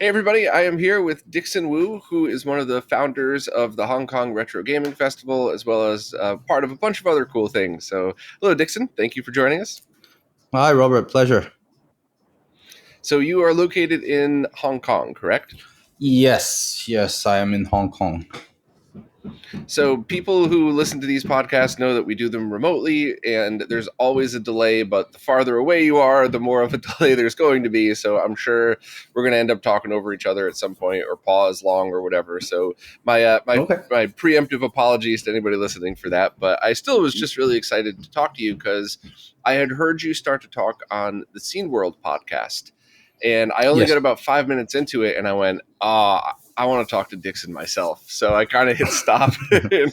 Hey everybody, I am here with Dixon Wu, who is one of the founders of the Hong Kong Retro Gaming Festival, as well as part of a bunch of other cool things. So, hello Dixon, thank you for joining us. Hi, Robert. Pleasure. So, you are located in Hong Kong, correct? Yes, I am in Hong Kong. So, people who listen to these podcasts know that we do them remotely, and there's always a delay, but the farther away you are, the more of a delay there's going to be. So, I'm sure we're going to end up talking over each other at some point or pause long or whatever. So, Okay. my preemptive apologies to anybody listening for that. But I still was just really excited to talk to you because I had heard you start to talk on the Scene World podcast. And I only got Yes. about 5 minutes into it, and I went, I want to talk to Dixon myself. So I kind of hit stop. And,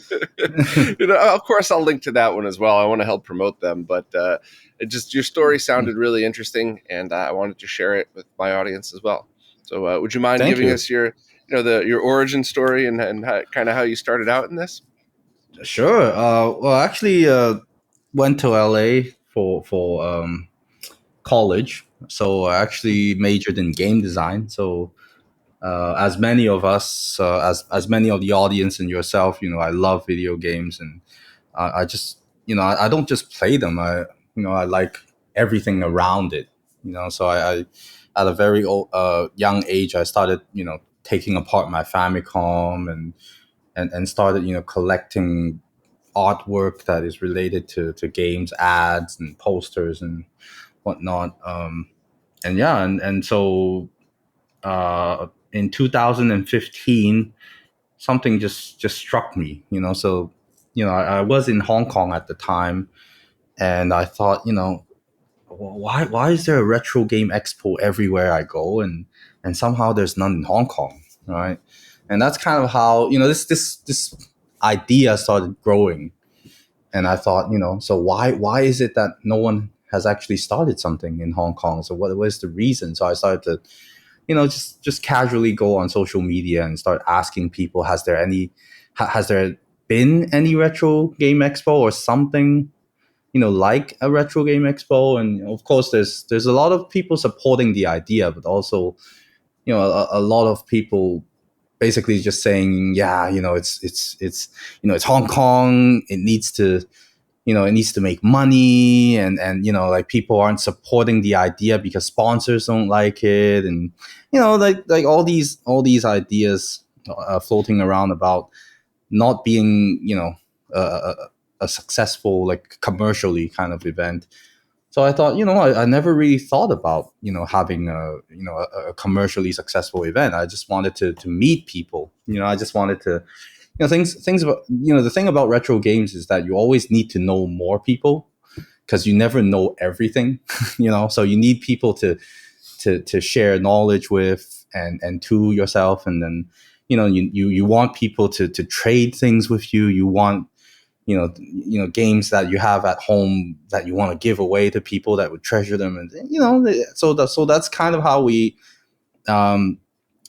of course, I'll link to that one as well. I want to help promote them, but your story sounded really interesting, and I wanted to share it with my audience as well. So, would you mind Thank giving you. us your origin story and kind of how you started out in this? Sure. Well, I actually went to LA for college, so I actually majored in game design. So, as many of us, as many of the audience and yourself, I love video games, and I just, I don't just play them. I like everything around it. So I at a very young age, I started, taking apart my Famicom and started, collecting artwork that is related to games, ads and posters and whatnot. And yeah, and so in 2015, something just struck me. So I was in Hong Kong at the time, and I thought, why is there a retro game expo everywhere I go, and somehow there's none in Hong Kong, right? And that's kind of how this idea started growing, and I thought, so why is it that no one has actually started something in Hong Kong? So what was the reason? So I started to, just casually go on social media and start asking people, has there been any retro game expo or something, like a retro game expo? And of course, there's a lot of people supporting the idea, but also, a lot of people basically just saying, yeah, it's Hong Kong. It needs to make money, and like people aren't supporting the idea because sponsors don't like it, and like all these ideas floating around about not being a successful, like, commercially kind of event. So I thought, I never really thought about having a commercially successful event. I just wanted to meet people. I just wanted to, things about, the thing about retro games is that you always need to know more people, because you never know everything. So you need people to share knowledge with, and to yourself. And then you want people to trade things with you. You want games that you have at home that you want to give away to people that would treasure them. And so that's kind of how we um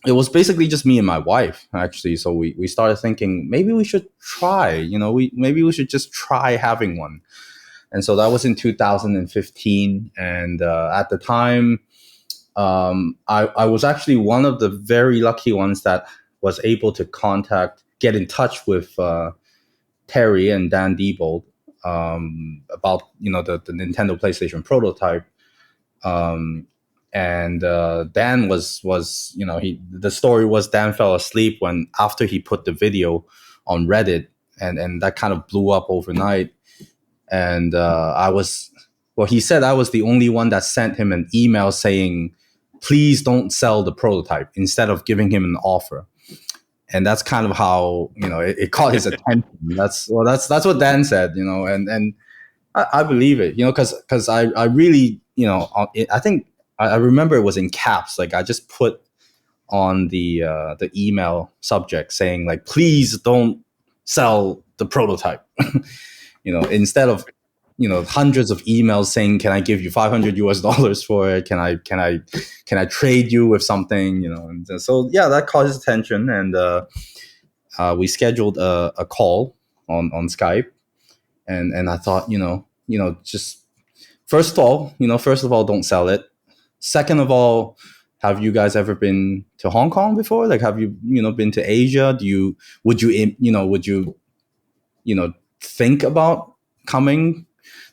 it was basically just me and my wife, actually. So we started thinking, maybe we should try, maybe we should just try having one. And so that was in 2015. And at the time, I was actually one of the very lucky ones that was able to get in touch with Terry and Dan Diebold about the Nintendo PlayStation prototype. Um, and Dan was the story was Dan fell asleep when after he put the video on Reddit, and that kind of blew up overnight. And he said I was the only one that sent him an email saying, please don't sell the prototype, instead of giving him an offer. And that's kind of how it caught his attention. That's what Dan said, and I believe it, because I really, I think I remember it was in caps. Like, I just put on the email subject saying, like, please don't sell the prototype. Instead of hundreds of emails saying, can I give you $500 for it? Can I trade you with something? And so yeah, that caught his attention, and we scheduled a call on Skype. And I thought, just first of all, don't sell it. Second of all, have you guys ever been to Hong Kong before? Like, have you been to Asia? Would you think about coming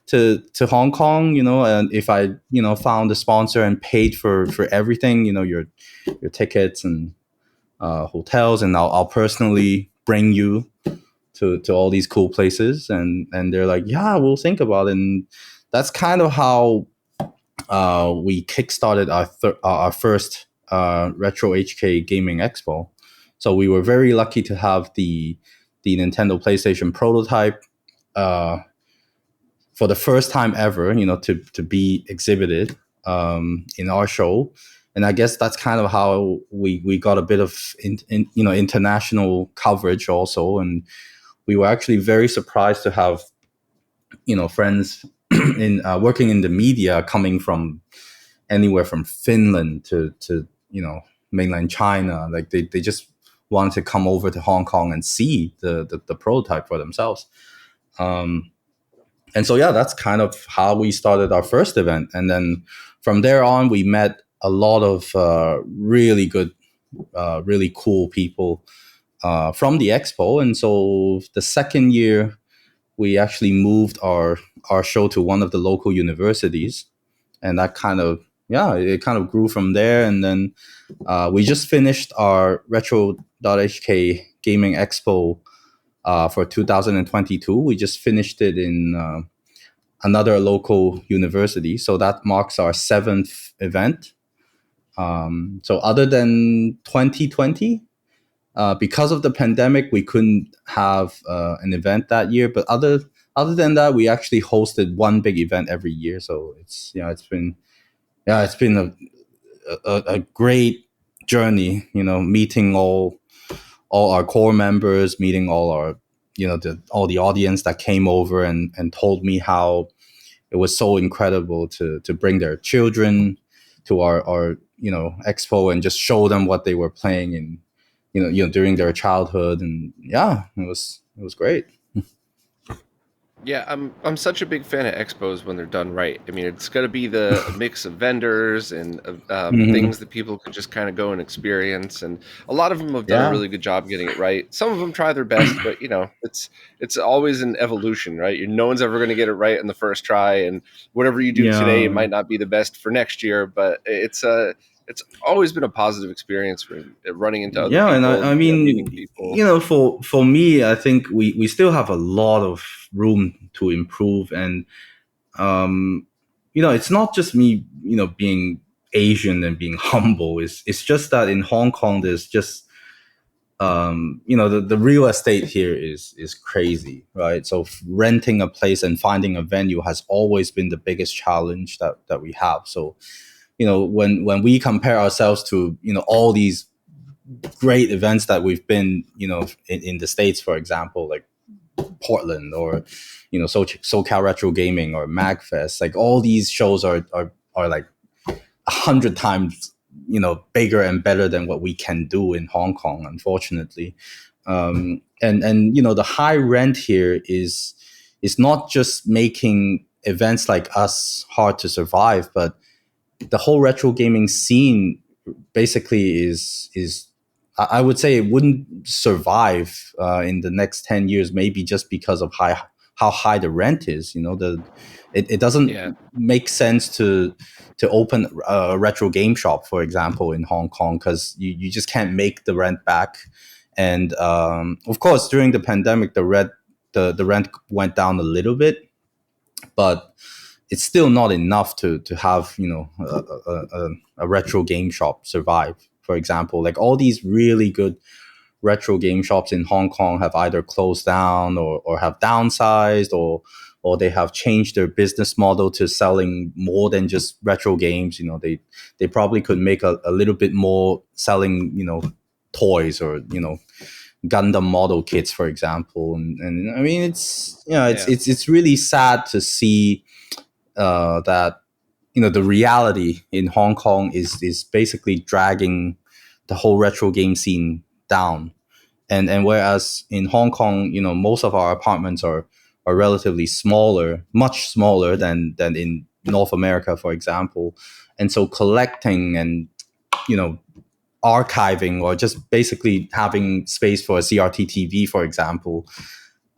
to Hong Kong? And if I found a sponsor and paid for everything, your tickets and hotels, and I'll personally bring you to all these cool places, and they're like, yeah, we'll think about it. And that's kind of how we kickstarted our first Retro HK Gaming Expo. So we were very lucky to have the Nintendo PlayStation prototype uh, for the first time ever, to be exhibited in our show. And I guess that's kind of how we got a bit of international coverage also. And we were actually very surprised to have friends in working in the media coming from anywhere from Finland to mainland China. Like they just wanted to come over to Hong Kong and see the prototype for themselves. And so yeah, that's kind of how we started our first event. And then from there on, we met a lot of really good, really cool people from the expo. And so the second year, we actually moved our show to one of the local universities, and that kind of it kind of grew from there. And then we just finished our retro.hk gaming expo for 2022. We just finished it in another local university, so that marks our 7th event. So other than 2020, because of the pandemic, we couldn't have an event that year. But other than that, we actually hosted one big event every year. So it's been a great journey. Meeting all our core members, meeting all our all the audience that came over and told me how it was so incredible to bring their children to our expo and just show them what they were playing in during their childhood. And yeah, it was great. Yeah, I'm such a big fan of expos when they're done right. I mean, it's got to be a mix of vendors and Mm-hmm. things that people could just kind of go and experience. And a lot of them have done a Yeah. really good job getting it right. Some of them try their best, but it's always an evolution, right? No one's ever going to get it right in the first try, and whatever you do today, it Yeah. might not be the best for next year. But it's always been a positive experience for running into other Yeah, and people, I meeting mean, people. for me, I think we still have a lot of room to improve. And um, it's not just me, being Asian and being humble. It's just that in Hong Kong, there's just the real estate here is crazy, right? So renting a place and finding a venue has always been the biggest challenge that we have. So when we compare ourselves to all these great events that we've been in the States, for example, like Portland, or SoCal Retro Gaming or MagFest, like all these shows are like 100 times bigger and better than what we can do in Hong Kong, unfortunately. And the high rent here is not just making events like us hard to survive, but the whole retro gaming scene basically is I would say it wouldn't survive in the next 10 years, maybe just because of how high the rent is. It doesn't Yeah, make sense to open a retro game shop, for example, in Hong Kong, because you just can't make the rent back. And of course, during the pandemic, the rent went down a little bit, but it's still not enough to have a retro game shop survive. For example, like all these really good retro game shops in Hong Kong have either closed down or have downsized, or they have changed their business model to selling more than just retro games. They probably could make a little bit more selling toys, or Gundam model kits, for example. And I mean, yeah. it's really sad to see that the reality in Hong Kong is basically dragging the whole retro game scene down. And whereas in Hong Kong, most of our apartments are relatively smaller, much smaller than in North America, for example. And so collecting and archiving or just basically having space for a CRT TV, for example,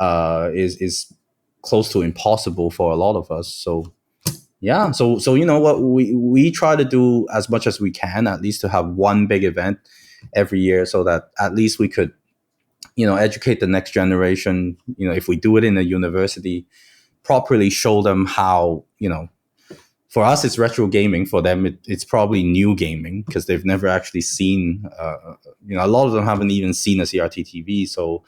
is close to impossible for a lot of us. So yeah, so what we try to do as much as we can, at least to have one big event every year, so that at least we could educate the next generation. If we do it in a university, properly show them how, for us it's retro gaming, for them it's probably new gaming, because they've never actually seen a lot of them haven't even seen a CRT TV. So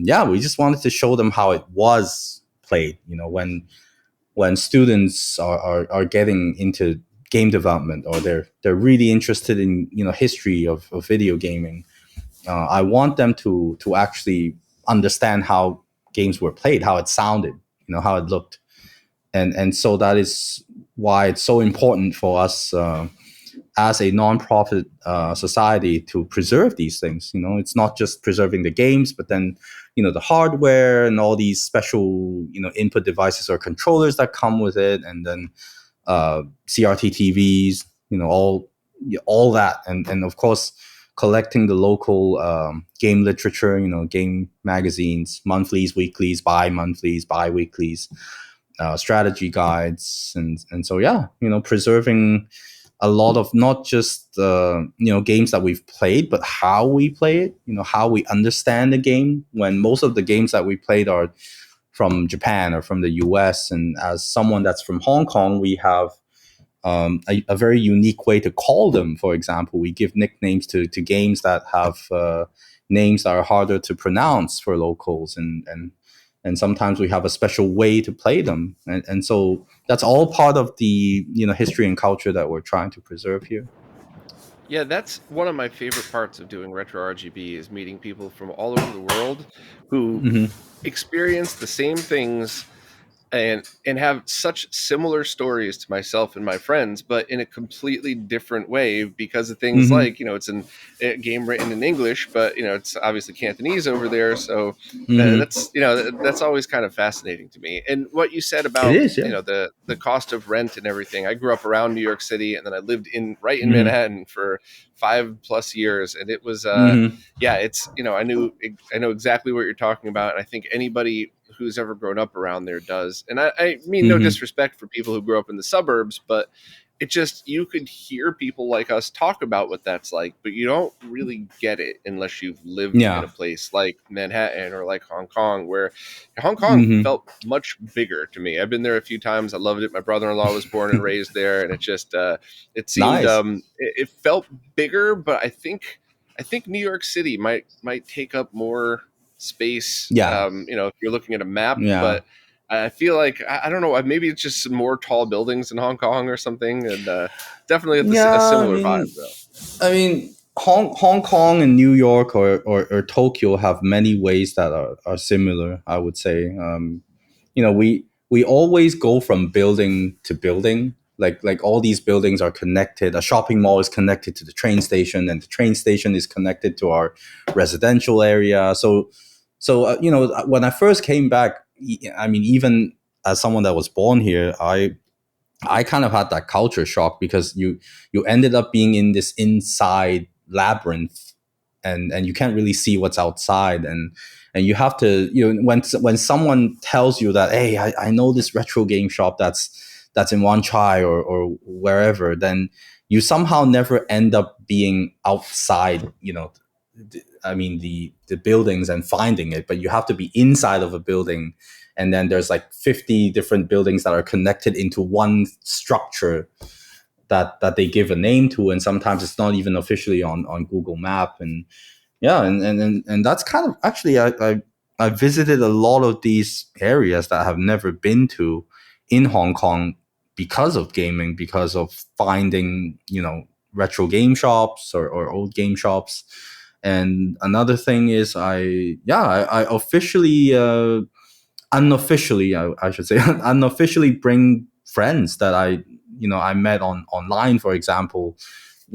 yeah, we just wanted to show them how it was played, when students are getting into game development, or they're really interested in history of video gaming. I want them to actually understand how games were played, how it sounded, how it looked, and so that is why it's so important for us as a non-profit society to preserve these things. It's not just preserving the games, but then the hardware and all these special input devices or controllers that come with it, and then CRT TVs, all that, and of course collecting the local game literature, game magazines, monthlies, weeklies, bi-monthlies, bi-weeklies, strategy guides, and so yeah, preserving a lot of not just games that we've played, but how we play it, how we understand the game, when most of the games that we played are from Japan or from the US. And as someone that's from Hong Kong, we have a very unique way to call them. For example, we give nicknames to games that have names that are harder to pronounce for locals, and sometimes we have a special way to play them, and so that's all part of the history and culture that we're trying to preserve here. Yeah, that's one of my favorite parts of doing retro RGB, is meeting people from all over the world who Mm-hmm. experience the same things and have such similar stories to myself and my friends, but in a completely different way, because of things Mm-hmm. like, it's a game written in English, but it's obviously Cantonese over there. So Mm-hmm. that's always kind of fascinating to me. And what you said It about is, yeah. the cost of rent and everything. I grew up around New York City, and then I lived right in Mm-hmm. Manhattan for 5+ years, and it was Mm-hmm. yeah, it's I know exactly what you're talking about, and I think anybody who's ever grown up around there does. And I mean, no Mm-hmm. disrespect for people who grew up in the suburbs, but it just, you could hear people like us talk about what that's like, but you don't really get it unless you've lived in Yeah. a place like Manhattan or like Hong Kong, where Hong Kong Mm-hmm. felt much bigger to me. I've been there a few times. I loved it. My brother-in-law was born and raised there, and it just it seemed Nice. it felt bigger, but I think New York City might take up more space, Yeah. if you're looking at a map, Yeah. but I feel like, I don't know, maybe it's just some more tall buildings in Hong Kong or something, and definitely at a Yeah, similar vibe though. I mean, Hong Kong and New York, or Tokyo have many ways that are similar, I would say. We always go from building to building. Like all these buildings are connected. A shopping mall is connected to the train station, and the train station is connected to our residential area. So when I first came back, I mean, even as someone that was born here, I kind of had that culture shock, because you ended up being in this inside labyrinth, and you can't really see what's outside, and you have to, when someone tells you that, hey, I know this retro game shop that's in Wan Chai, or wherever, then you somehow never end up being outside, I mean, the buildings, and finding it, but you have to be inside of a building, and then there's like 50 different buildings that are connected into one structure that they give a name to, and sometimes it's not even officially on Google Map. And yeah, and that's kind of, actually, I visited a lot of these areas that I have never been to in Hong Kong, because of gaming, because of finding retro game shops, or old game shops. And another thing is, I officially, unofficially, I should say, unofficially bring friends that I met online. For example,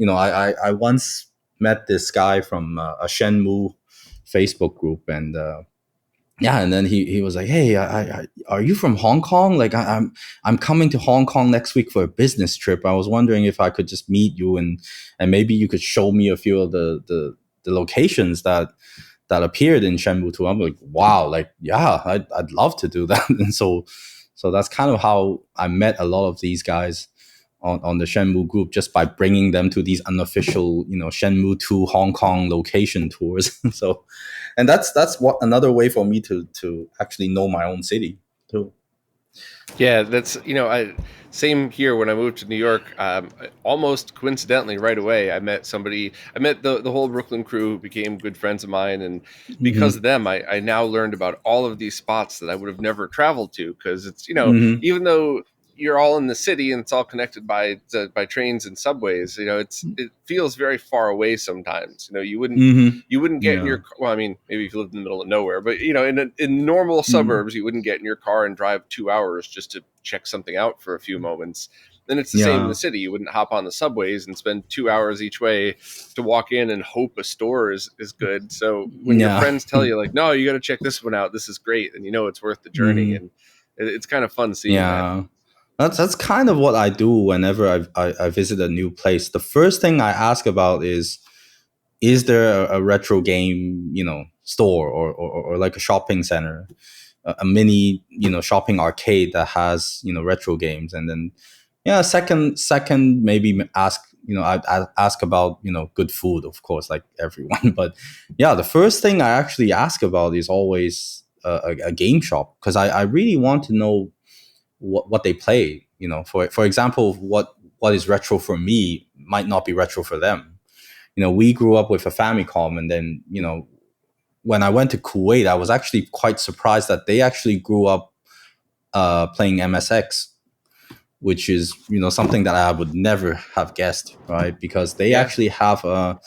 I once met this guy from a Shenmue Facebook group, and yeah, and then he was like, "Hey, are you from Hong Kong? Like, I'm coming to Hong Kong next week for a business trip. I was wondering if I could just meet you and maybe you could show me a few of the locations that appeared in Shenmue 2." I'm like, "Wow, like yeah, I'd love to do that." And so that's kind of how I met a lot of these guys on the Shenmue group, just by bringing them to these unofficial, Shenmue 2 Hong Kong location tours. So, and that's what another way for me to actually know my own city too. Yeah, that's I same here when I moved to New York. Almost coincidentally, right away, I met somebody. I met the whole Brooklyn crew, who became good friends of mine, and because Hmm. of them, I now learned about all of these spots that I would have never traveled to. Because it's Hmm. even though you're all in the city and it's all connected by trains and subways, it feels very far away sometimes. You wouldn't Hmm. you wouldn't get in Yeah. your well, I mean, maybe if you lived in the middle of nowhere, but in normal Mm. suburbs, you wouldn't get in your car and drive 2 hours just to check something out for a few moments. Then it's the same in the Yeah. city. You wouldn't hop on the subways and spend 2 hours each way to walk in and hope a store is good. So when your Yeah. friends tell you like, no, you got to check this one out, this is great, and it's worth the journey, Hmm. and it's kind of fun seeing that. Yeah. That's kind of what I do whenever I visit a new place. The first thing I ask about is there a retro game, store or like a shopping center, a mini, shopping arcade that has, retro games. And then, yeah, second, maybe ask, I ask about, good food, of course, like everyone. But yeah, the first thing I actually ask about is always a game shop, because I really want to know what they play. For example, what is retro for me might not be retro for them. We grew up with a Famicom, and then when I went to Kuwait, I was actually quite surprised that they actually grew up playing MSX, which is something that I would never have guessed, right? Because they Yeah. actually have a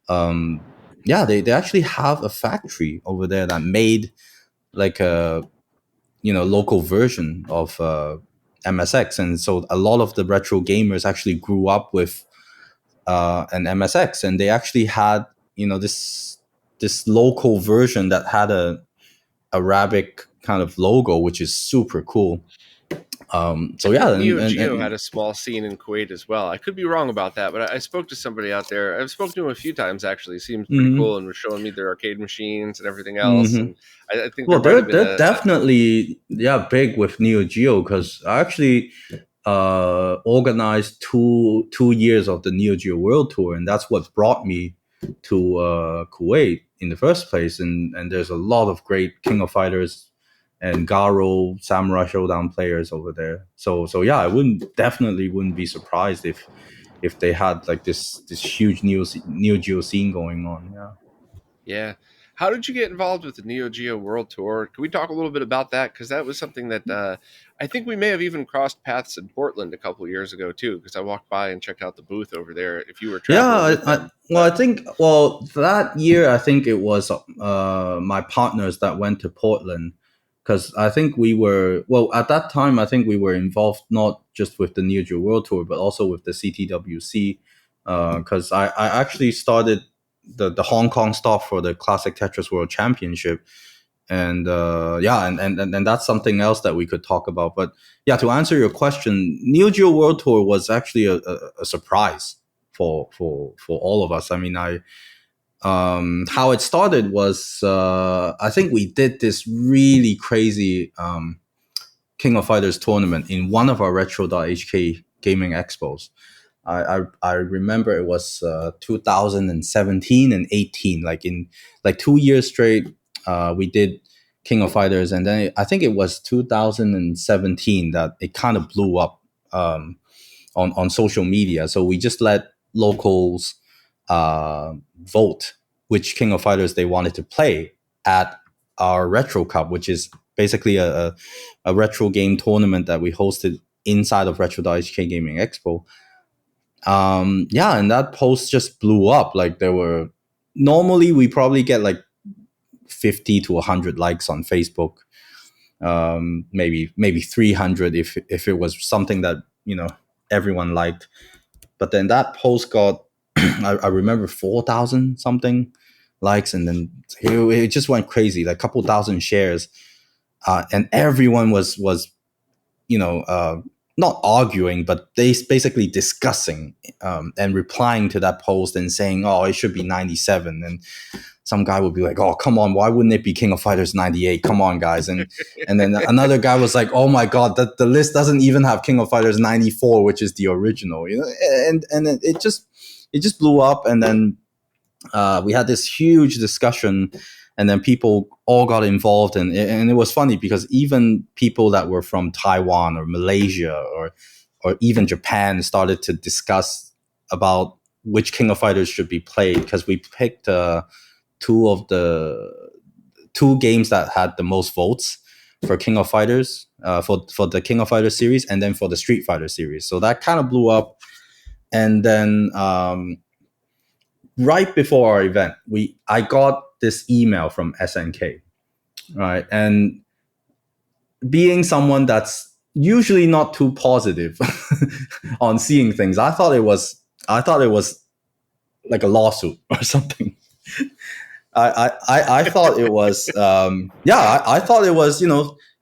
um, yeah, they actually have a factory over there that made like a local version of MSX, and so a lot of the retro gamers actually grew up with an MSX, and they actually had this local version that had a Arabic kind of logo, which is super cool. I So think yeah, Neo Geo and had a small scene in Kuwait as well. I could be wrong about that, but I spoke to somebody out there. I've spoken to him a few times actually. Seems pretty hmm cool, and was showing me their arcade machines and everything else. hmm And I think there well, might have been they're a definitely, yeah, big with Neo Geo, because I actually organized two years of the Neo Geo World Tour, and that's what brought me to Kuwait in the first place. And there's a lot of great King of Fighters and Garo Samurai Showdown players over there. So yeah, I definitely wouldn't be surprised if they had like this huge Neo Geo scene going on. Yeah. yeah. How did you get involved with the Neo Geo World Tour? Can we talk a little bit about that? Because that was something that I think we may have even crossed paths in Portland a couple years ago too. Because I walked by and checked out the booth over there. If you were Yeah, traveling with them, but that year I think it was my partners that went to Portland, because I think we were, well, at that time I think we were involved not just with the Neo Geo World Tour but also with the CTWC, because I actually started the Hong Kong stop for the Classic Tetris World Championship. And yeah, and that's something else that we could talk about. But yeah, to answer your question, Neo Geo World Tour was actually a surprise for all of us. I mean, I how it started was, I think we did this really crazy King of Fighters tournament in one of our retro.hk gaming expos. I remember it was 2017 and 18, like in like 2 years straight. We did King of Fighters, and then I think it was 2017 that it kind of blew up on social media. So we just let locals uh, vote which King of Fighters they wanted to play at our Retro Cup, which is basically a retro game tournament that we hosted inside of Retro.hk Gaming Expo. Yeah, and that post just blew up. Like, there were, normally we probably get like 50 to 100 likes on Facebook, maybe 300 if it was something that everyone liked. But then that post got I remember 4,000 something. likes, and then it just went crazy, like a couple thousand shares, and everyone was not arguing, but they basically discussing and replying to that post and saying, "Oh, it should be 97." And some guy would be like, "Oh, come on, why wouldn't it be King of Fighters 98? Come on, guys!" And then another guy was like, "Oh my God, that the list doesn't even have King of Fighters 94, which is the original." And it just blew up, and then we had this huge discussion, and then people all got involved, and it was funny because even people that were from Taiwan or Malaysia or even Japan started to discuss about which King of Fighters should be played, because we picked two games that had the most votes for King of Fighters, for the King of Fighters series, and then for the Street Fighter series. So that kind of blew up, and then right before our event, I got this email from SNK, right? And being someone that's usually not too positive on seeing things, I thought it was like a lawsuit or something. I thought it was I thought it was,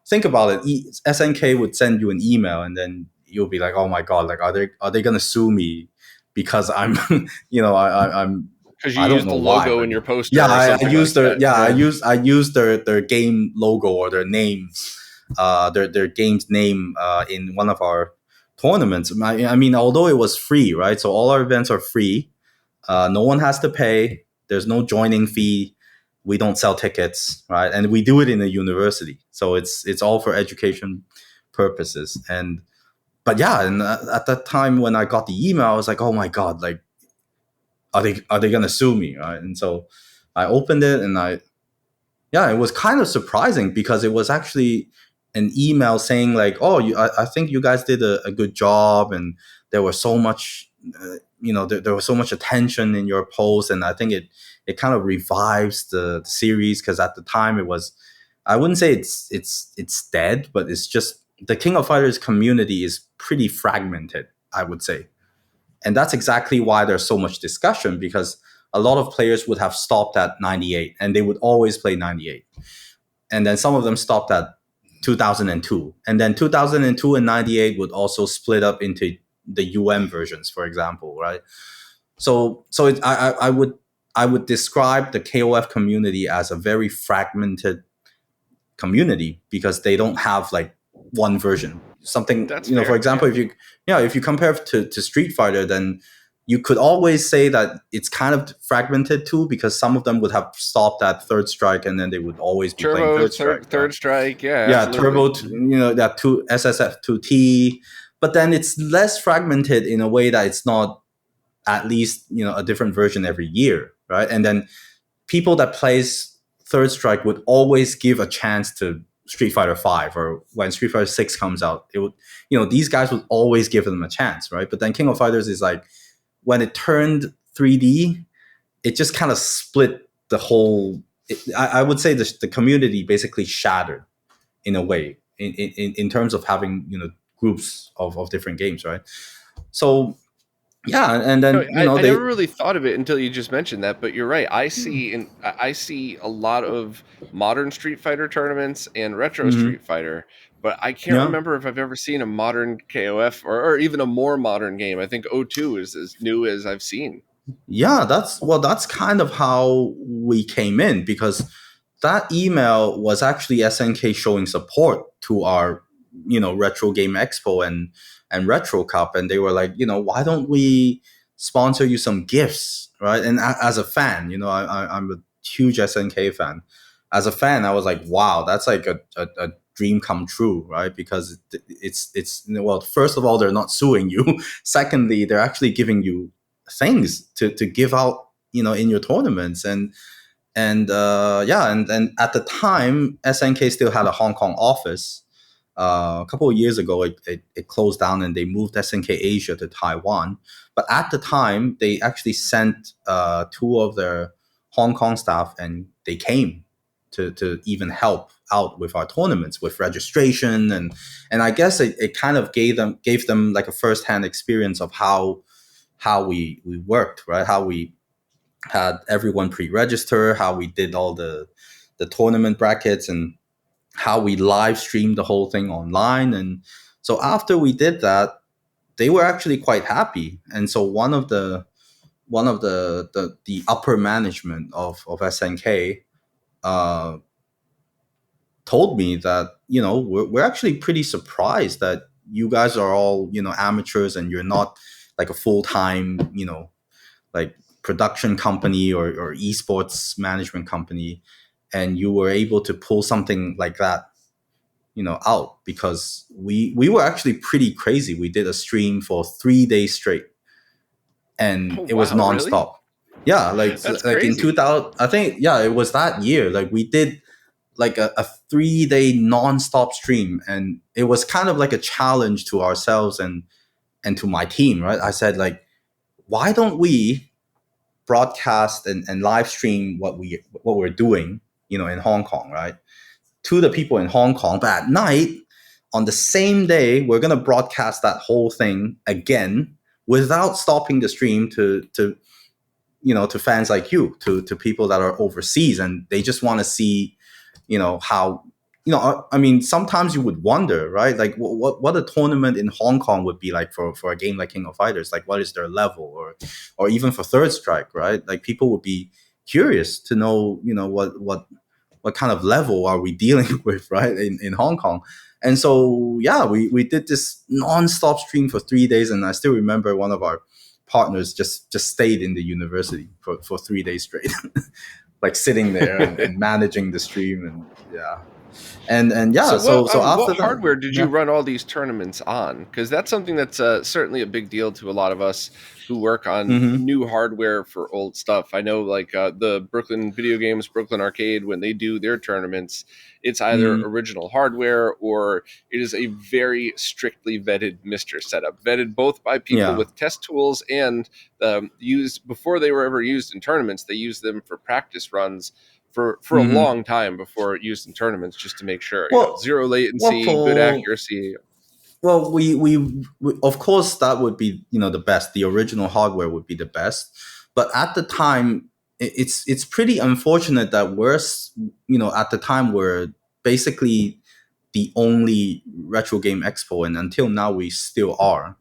think about it. SNK would send you an email, and then you'll be like, oh my God, like are they gonna sue me because I'm I'm Because you I don't used know the why, logo but in your poster yeah, or I something like used their that. I used their game logo or their names, their game's name in one of our tournaments. I mean, although it was free, right? So all our events are free. No one has to pay. There's no joining fee. We don't sell tickets, right? And we do it in a university, so it's all for education purposes. And but yeah, and at that time when I got the email, I was like, oh my God, like are they gonna sue me, right? And so I opened it, and it was kind of surprising because it was actually an email saying like, oh, I think you guys did a good job, and there was so much, there was so much attention in your post, and I think it kind of revives the series, because at the time it was, I wouldn't say it's dead, but it's just the King of Fighters community is pretty fragmented, I would say. And that's exactly why there's so much discussion, because a lot of players would have stopped at 98 and they would always play 98. And then some of them stopped at 2002. And then 2002 and 98 would also split up into the versions, for example, right? I would describe the KOF community as a very fragmented community, because they don't have like one version. Something, That's for fair. example, Yeah. if you compare to Street Fighter, then you could always say that it's kind of fragmented too, because some of them would have stopped at third strike, and then they would always be playing Turbo, third strike, right? third strike. Yeah, Yeah, absolutely. Turbo, that two SSF2T, but then it's less fragmented in a way that it's not at least a different version every year, right? And then people that plays third strike would always give a chance to Street Fighter 5, or when Street Fighter 6 comes out, it would, these guys would always give them a chance, right? But then King of Fighters is like, when it turned 3D, it just kind of split the whole, I would say the community basically shattered in a way, in terms of having, groups of different games, right? So yeah, and No, then I never really thought of it until you just mentioned that, but you're right. I see a lot of modern Street Fighter tournaments and retro Mhm. Street Fighter, but I can't Yeah. remember if I've ever seen a modern KOF or even a more modern game. I think O2 is as new as I've seen. Yeah, that's kind of how we came in, because that email was actually SNK showing support to our Retro Game Expo and Retro Cup, and they were like, why don't we sponsor you some gifts, right? And as a fan, I'm a huge SNK fan. As a fan, I was like, wow, that's like a dream come true, right? Because it's well, first of all, they're not suing you. Secondly, they're actually giving you things to give out, in your tournaments. And at the time, SNK still had a Hong Kong office. A couple of years ago, it closed down, and they moved SNK Asia to Taiwan. But at the time, they actually sent two of their Hong Kong staff, and they came to even help out with our tournaments, with registration, and I guess it kind of gave them like a first hand experience of how we worked, right? How we had everyone pre-register, how we did all the tournament brackets, and how we live streamed the whole thing online. And so after we did that, they were actually quite happy. And so one of the upper management of SNK uh, told me that, we're actually pretty surprised that you guys are all, amateurs, and you're not like a full-time, like production company or esports management company, and you were able to pull something like that, out, because we were actually pretty crazy. We did a stream for 3 days straight, and Oh it was wow, really? nonstop. Yeah, That's like in crazy. 2000, I think. Yeah, it was that year. Like we did like a 3 day nonstop stream, and it was kind of like a challenge to ourselves and to my team. Right, I said, like, why don't we broadcast and live stream what we're doing, in Hong Kong, right, to the people in Hong Kong. But at night, on the same day, we're gonna broadcast that whole thing again without stopping the stream to fans like you, to people that are overseas, and they just want to see, how, I mean, sometimes you would wonder, right, like what a tournament in Hong Kong would be like for a game like King of Fighters. Like, what is their level, or even for Third Strike, right? Like, people would be curious to know, what kind of level are we dealing with, right, in Hong Kong. And so, yeah, we did this non-stop stream for 3 days, and I still remember one of our partners just stayed in the university for 3 days straight, like sitting there and managing the stream. And yeah, and yeah, So so what after that, hardware did you yeah. run all these tournaments on? Because that's something that's certainly a big deal to a lot of us who work on Hmm. new hardware for old stuff. I know, like the Brooklyn Video Games, Brooklyn Arcade, when they do their tournaments, it's either Hmm. original hardware or it is a very strictly vetted Mister setup, vetted both by people Yeah. with test tools and used before they were ever used in tournaments. They used them for practice runs for a Hmm. long time before used in tournaments, just to make sure, Well, zero well, latency, good for accuracy. well, we of course, that would be, the best. The original hardware would be the best, but at the time, it's pretty unfortunate that at the time, we're basically the only retro game expo, and until now we still are,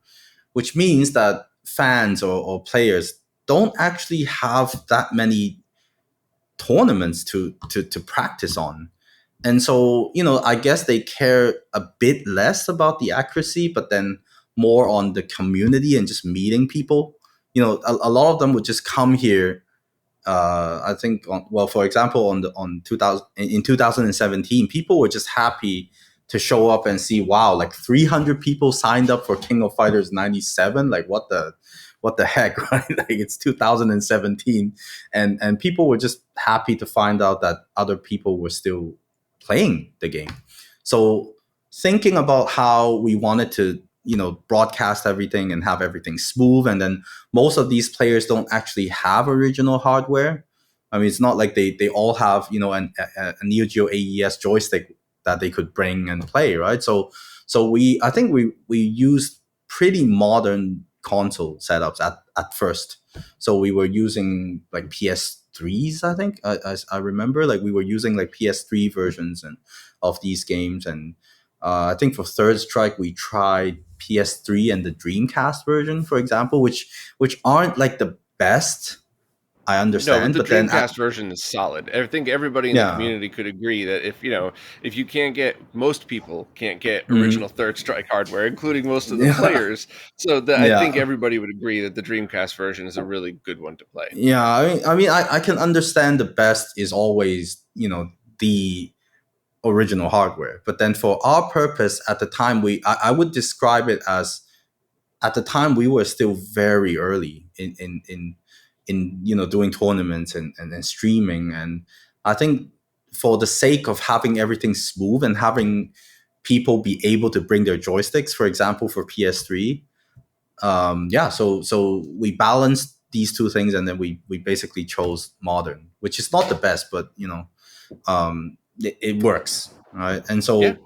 which means that fans or players don't actually have that many tournaments to practice on. And so, I guess they care a bit less about the accuracy, but then more on the community and just meeting people. A lot of them would just come here. I think, for example, on 2000 in 2017, people were just happy to show up and see, wow, like 300 people signed up for King of Fighters 97. Like, what the heck, right? Like, it's 2017, and people were just happy to find out that other people were still playing the game. So, thinking about how we wanted to, broadcast everything and have everything smooth, and then most of these players don't actually have original hardware. I mean, it's not like they all have, a Neo Geo AES joystick that they could bring and play, right? So I think we used pretty modern console setups at first. So we were using like PS3s, I think. I remember, like, we were using like PS3 versions and of these games. And I think for Third Strike we tried PS3 and the Dreamcast version, for example, which aren't like the best. I No, but understand, the but then Dreamcast version is solid. I think everybody in the yeah, community could agree that if you can't get, most people can't get original mhm, Third Strike hardware, including most of the yeah, players. So I think yeah, everybody would agree that the Dreamcast version is a really good one to play. yeah. I can understand the best is always, the original hardware, but then for our purpose at the time, I would describe it as, at the time, we were still very early in doing tournaments and streaming. And I think, for the sake of having everything smooth and having people be able to bring their joysticks, for example, for PS3, yeah, so we balanced these two things, and then we basically chose modern, which is not the best, but it works, right? And Yeah. so,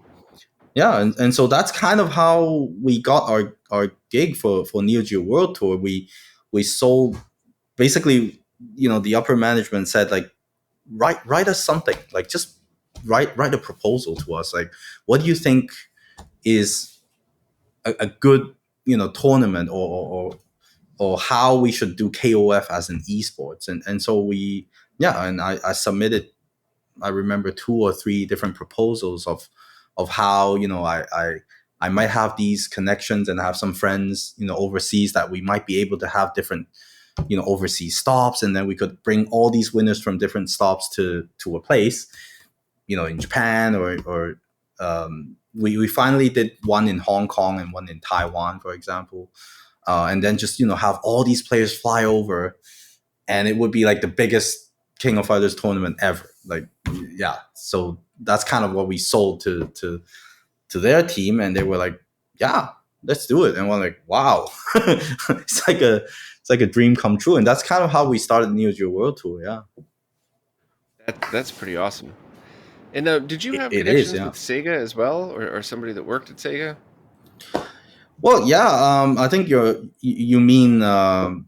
yeah, and so that's kind of how we got our gig for Neo Geo World Tour. We sold, basically, the upper management said, like, write us something, like, just write a proposal to us, like, what do you think is a good tournament, or how we should do KOF as an esports. And so I submitted, I remember, 2 or 3 different proposals of how I might have these connections and have some friends overseas, that we might be able to have different overseas stops, and then we could bring all these winners from different stops to a place in Japan, or we finally did one in Hong Kong and one in Taiwan, for example, and then just have all these players fly over, and it would be like the biggest King of Fighters tournament ever. Like, yeah, so that's kind of what we sold to their team, and they were like, yeah, let's do it. And we're like, wow, it's like a dream come true. And that's kind of how we started Neo Geo World Tour. Yeah, That's pretty awesome. And did you have it is. connections Yeah. with Sega as well, or somebody that worked at Sega? Well, yeah. I think you mean the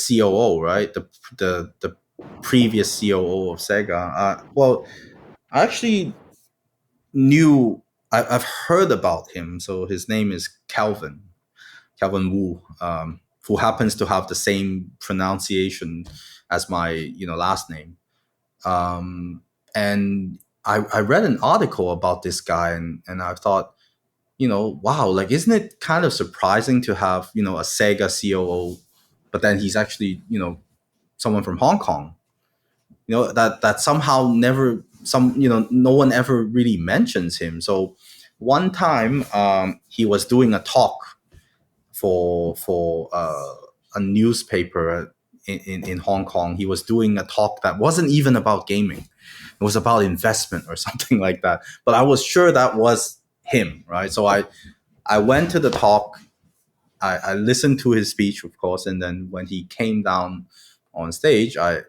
COO, right? The previous COO of Sega. Well, I actually knew. I've heard about him. So his name is Calvin Wu, who happens to have the same pronunciation as my last name. And I read an article about this guy, and I thought, wow, like, isn't it kind of surprising to have a Sega COO, but then he's actually someone from Hong Kong. That somehow never no one ever really mentions him. So one time, he was doing a talk for a newspaper in Hong Kong. He was doing a talk that wasn't even about gaming. It was about investment or something like that. But I was sure that was him, right? So I went to the talk. I listened to his speech, of course, and then when he came down on stage, I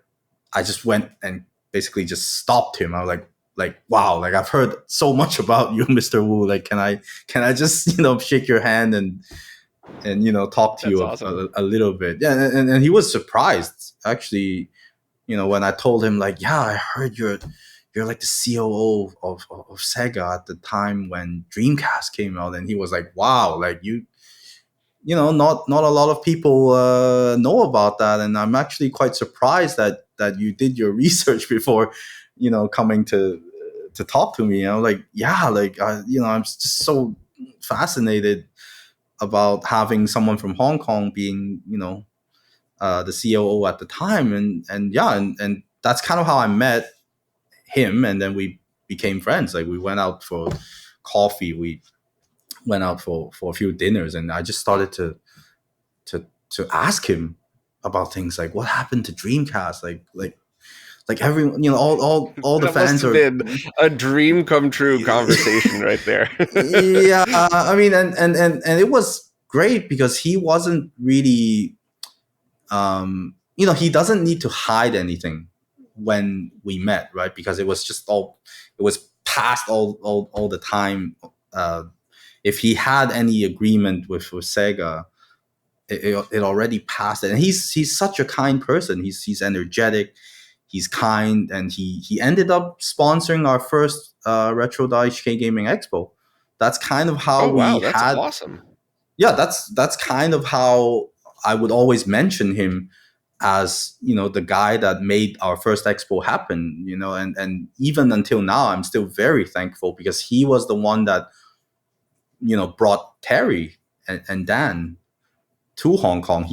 just went and basically just stopped him. I was like, wow, like, I've heard so much about you, Mr. Wu. Like, can I just shake your hand and talk to That's you awesome. a little bit? Yeah, and he was surprised, actually, when I told him, like, yeah, I heard you're like the COO of Sega at the time when Dreamcast came out. And he was like, wow, like, not a lot of people know about that, and I'm actually quite surprised that you did your research before coming to talk to me. And I'm like, yeah, like, I'm just so fascinated about having someone from Hong Kong being the COO at the time. And yeah, and that's kind of how I met him, and then we became friends. Like, we went out for coffee, we went out for a few dinners, and I just started to ask him about things like, what happened to Dreamcast, like everyone, all the That must fans have are. been a dream come true conversation right there. Yeah, I mean, and it was great because he wasn't really he doesn't need to hide anything when we met, right? Because it was past all the time. If he had any agreement with Sega, it already passed it. And he's such a kind person. He's energetic, he's kind, and he ended up sponsoring our first RetroRGB Gaming Expo. That's kind of how Oh wow, we that's had. awesome. Yeah, that's kind of how I would always mention him as the guy that made our first expo happen. And even until now, I'm still very thankful because he was the one that brought Terry and Dan to Hong Kong.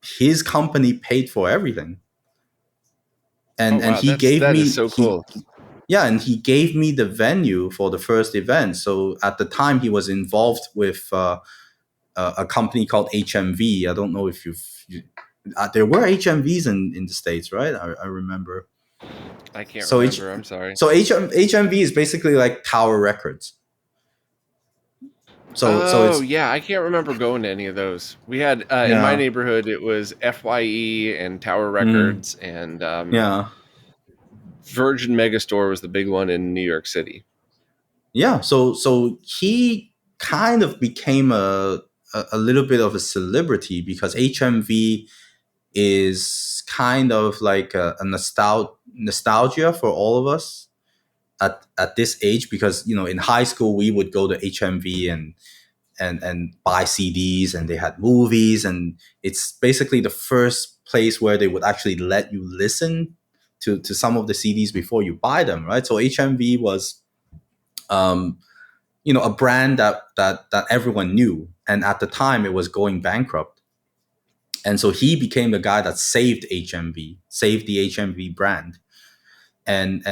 His company paid for everything, Oh and wow, he that's gave that is me so he cool. yeah, and he gave me the venue for the first event. So at the time, he was involved with a company called HMV. I don't know if there were HMVs in the States, right? I remember. I can't So remember. I'm sorry. HMV is basically like Tower Records. So Oh it's. yeah, I can't remember going to any of those. We had in my Yeah. neighborhood, it was FYE and Tower Mm, Records, and yeah. Virgin Megastore was the big one in New York City. Yeah. So he kind of became a little bit of a celebrity because HMV is kind of like a nostalgia for all of us at this age, because in high school we would go to HMV and buy CDs, and they had movies, and it's basically the first place where they would actually let you listen to some of the CDs before you buy them, right? So HMV was a brand that everyone knew, and at the time it was going bankrupt. And so he became the guy that saved HMV, saved the HMV brand. And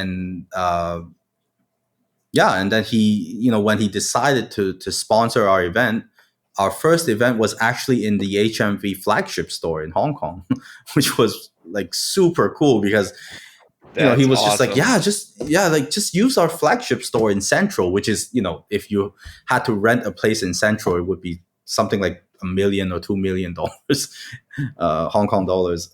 yeah, and then he, when he decided to sponsor our event, our first event was actually in the HMV flagship store in Hong Kong, which was like super cool because he That's was just like, awesome. just use our flagship store in Central, which is, if you had to rent a place in Central, it would be something like $1 million or $2 million, Hong Kong dollars.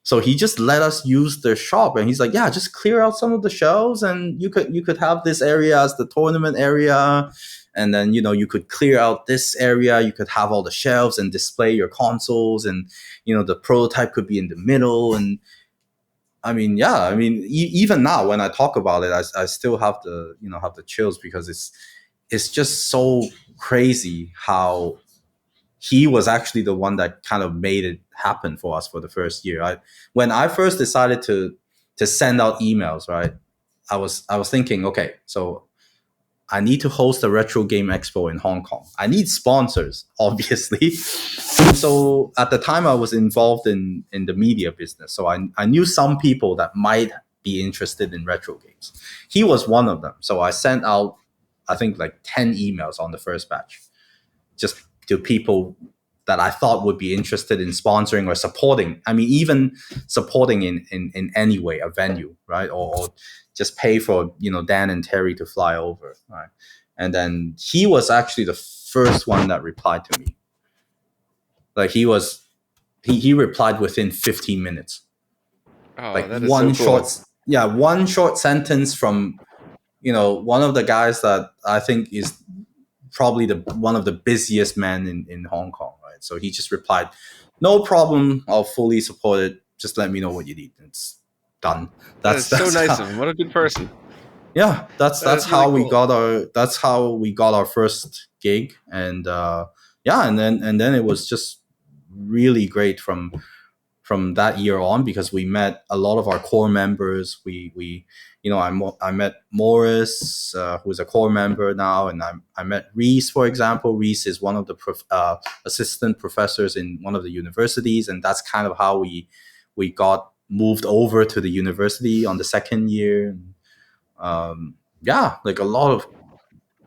So he just let us use the shop, and he's like, yeah, just clear out some of the shelves, and you could have this area as the tournament area, and then you could clear out this area. You could have all the shelves and display your consoles, and the prototype could be in the middle. And even now when I talk about it, I still have the chills, because it's just so crazy how he was actually the one that kind of made it happen for us for the first year. When I first decided to send out emails, right, I was thinking, okay, so I need to host a retro game expo in Hong Kong. I need sponsors, obviously. So at the time, I was involved in the media business. So I knew some people that might be interested in retro games. He was one of them. So I sent out, I think, like 10 emails on the first batch, just to people that I thought would be interested in sponsoring or supporting. I mean, even supporting in any way a venue, right? Or just pay for, Dan and Terry to fly over, right? And then he was actually the first one that replied to me. Like he replied within 15 minutes. Oh, Like that is so cool. one short sentence from, one of the guys that I think is probably one of the busiest men in Hong Kong, right? So he just replied, "No problem, I'll fully support it. Just let me know what you need." It's done. That That's is so that's nice how, of him. What a good person. yeah. That's That that's is really how we cool. got our first gig, and yeah, and then it was just really great from that year on, because we met a lot of our core members. I met Morris, who's a core member now, and I met Reese, for example. Reese is one of the assistant professors in one of the universities, and that's kind of how we got moved over to the university on the second year. Yeah, like a lot of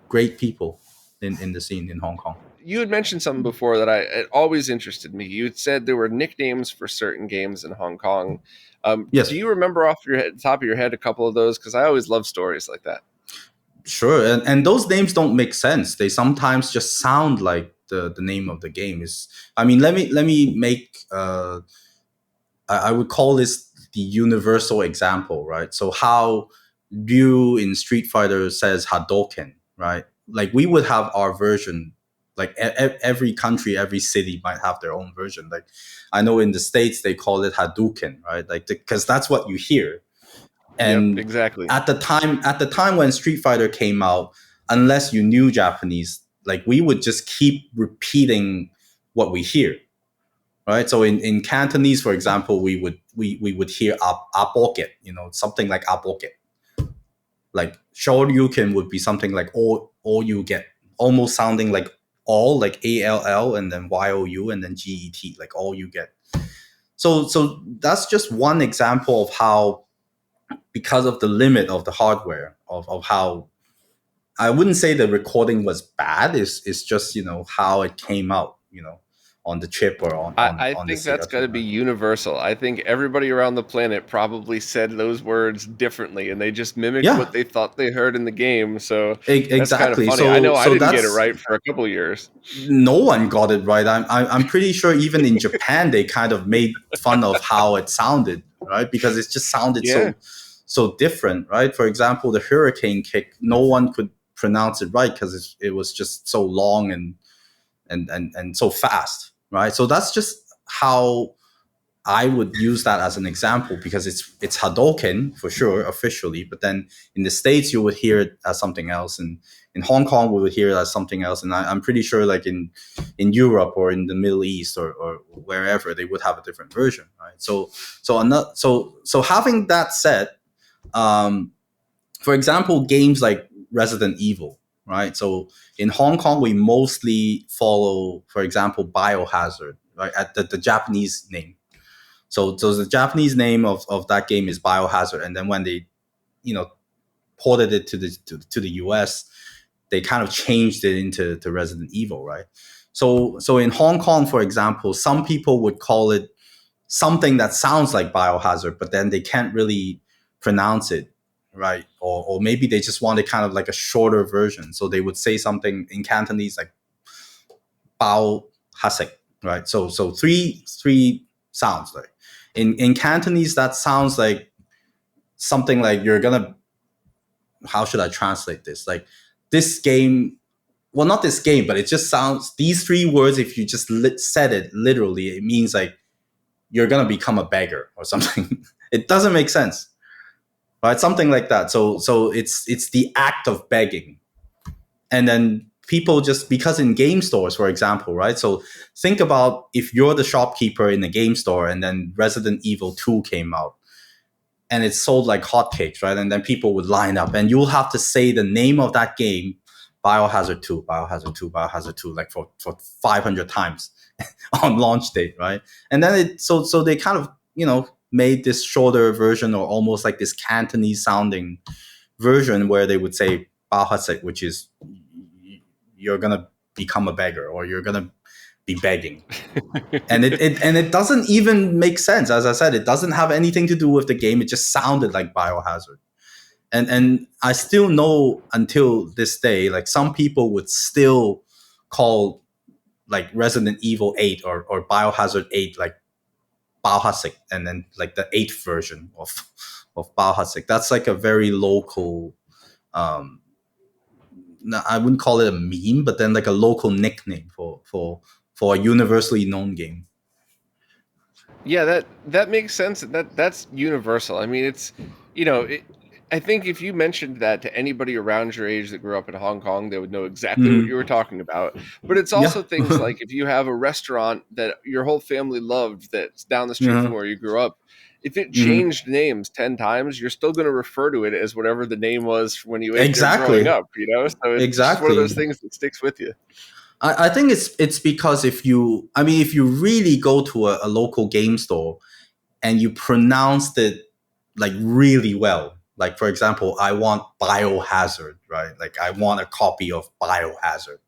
great people in the scene in Hong Kong. You had mentioned something before that it always interested me. You had said there were nicknames for certain games in Hong Kong. Do Yes. you remember off your top of your head a couple of those? Because I always love stories like that. Sure, and those names don't make sense. They sometimes just sound like the name of the game is. I mean, let me make. I would call this the universal example, right? So how Ryu in Street Fighter says Hadouken, right? Like we would have our version. Like every country, every city might have their own version. Like I know in the States they call it Hadouken, right? Like because that's what you hear. Yep, And exactly. at the time when Street Fighter came out, unless you knew Japanese, like we would just keep repeating what we hear, right? So in Cantonese, for example, we would hear apoket, something like apoket. Like shoryuken would be something like all you get, almost sounding like all, like ALL and then YOU and then GET, like all you get. So that's just one example of how, because of the limit of the hardware, of how, I wouldn't say the recording was bad. It's just how it came out, on the chip or on I the think that's got CRT. to be universal. I think everybody around the planet probably said those words differently, and they just mimicked Yeah, what they thought they heard in the game. So that's kind of exactly. funny. I So know I so didn't get it that's right for a couple of years. no one got it right. I'm pretty sure even in Japan they kind of made fun of how it sounded, right? Because it just sounded Yeah, so different, right? For example, the hurricane kick, no one could pronounce it right because it was just so long and so fast, right? So that's just how I would use that as an example because it's Hadoken for sure officially, but then in the States you would hear it as something else, and in Hong Kong we would hear it as something else, and I'm pretty sure like in Europe or in the Middle East or wherever they would have a different version, right? So having that said, for example, games like Resident Evil, right? So in Hong Kong we mostly follow, for example, Biohazard, right? At the Japanese name. So the Japanese name of that game is Biohazard, and then when they, ported it to the US, they kind of changed it into Resident Evil, right? So in Hong Kong, for example, some people would call it something that sounds like Biohazard, but then they can't really pronounce it, right? Or maybe they just wanted kind of like a shorter version, so they would say something in Cantonese like Bao Hasek, right? So three sounds like. In Cantonese, that sounds like something like you're gonna. How should I translate this? Like this game, well, not this game, but it just sounds. These three words, if you just said it literally, it means like you're gonna become a beggar or something. It doesn't make sense, right? Something like that. So it's the act of begging, and then people just because in game stores, for example, right? So think about if you're the shopkeeper in a game store and then Resident Evil 2 came out and it's sold like hotcakes, right? And then people would line up and you'll have to say the name of that game, Biohazard 2, Biohazard 2, Biohazard 2, like for 500 times on launch date, right? And then so they kind of, made this shorter version or almost like this Cantonese sounding version where they would say Biohazard, which is you're gonna become a beggar or you're gonna be begging. And it doesn't even make sense. As I said, it doesn't have anything to do with the game. It just sounded like Biohazard. And I still know until this day, like some people would still call like Resident Evil 8 or Biohazard 8 like Biohazard, and then like the 8th version of Biohazard. That's like a very local I wouldn't call it a meme, but then like a local nickname for a universally known game. Yeah, that makes sense. That's universal. I mean, it's I think if you mentioned that to anybody around your age that grew up in Hong Kong, they would know exactly what you were talking about. But it's also things like if you have a restaurant that your whole family loved that's down the street from where you grew up, if it changed names 10 times, you're still going to refer to it as whatever the name was when you ate there growing up, So it's just one of those things that sticks with you. I think it's because if you really go to a local game store and you pronounced it like really well, like for example, I want Biohazard, right? Like I want a copy of Biohazard.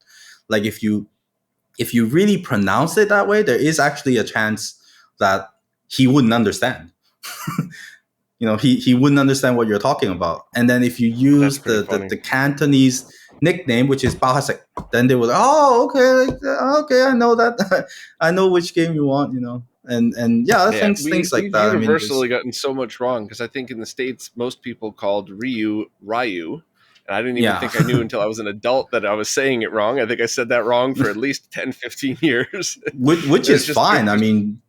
Like if you really pronounce it that way, there is actually a chance that he wouldn't understand. He wouldn't understand what you're talking about. And then if you use the Cantonese nickname, which is Bahasek, then they will, okay, I know that. I know which game you want, and things like we've that. Universally gotten so much wrong because I think in the States most people called Ryu Ryu, and I didn't even think I knew until I was an adult that I was saying it wrong. I think I said that wrong for at least 10, 15 years. Which is fine. I mean,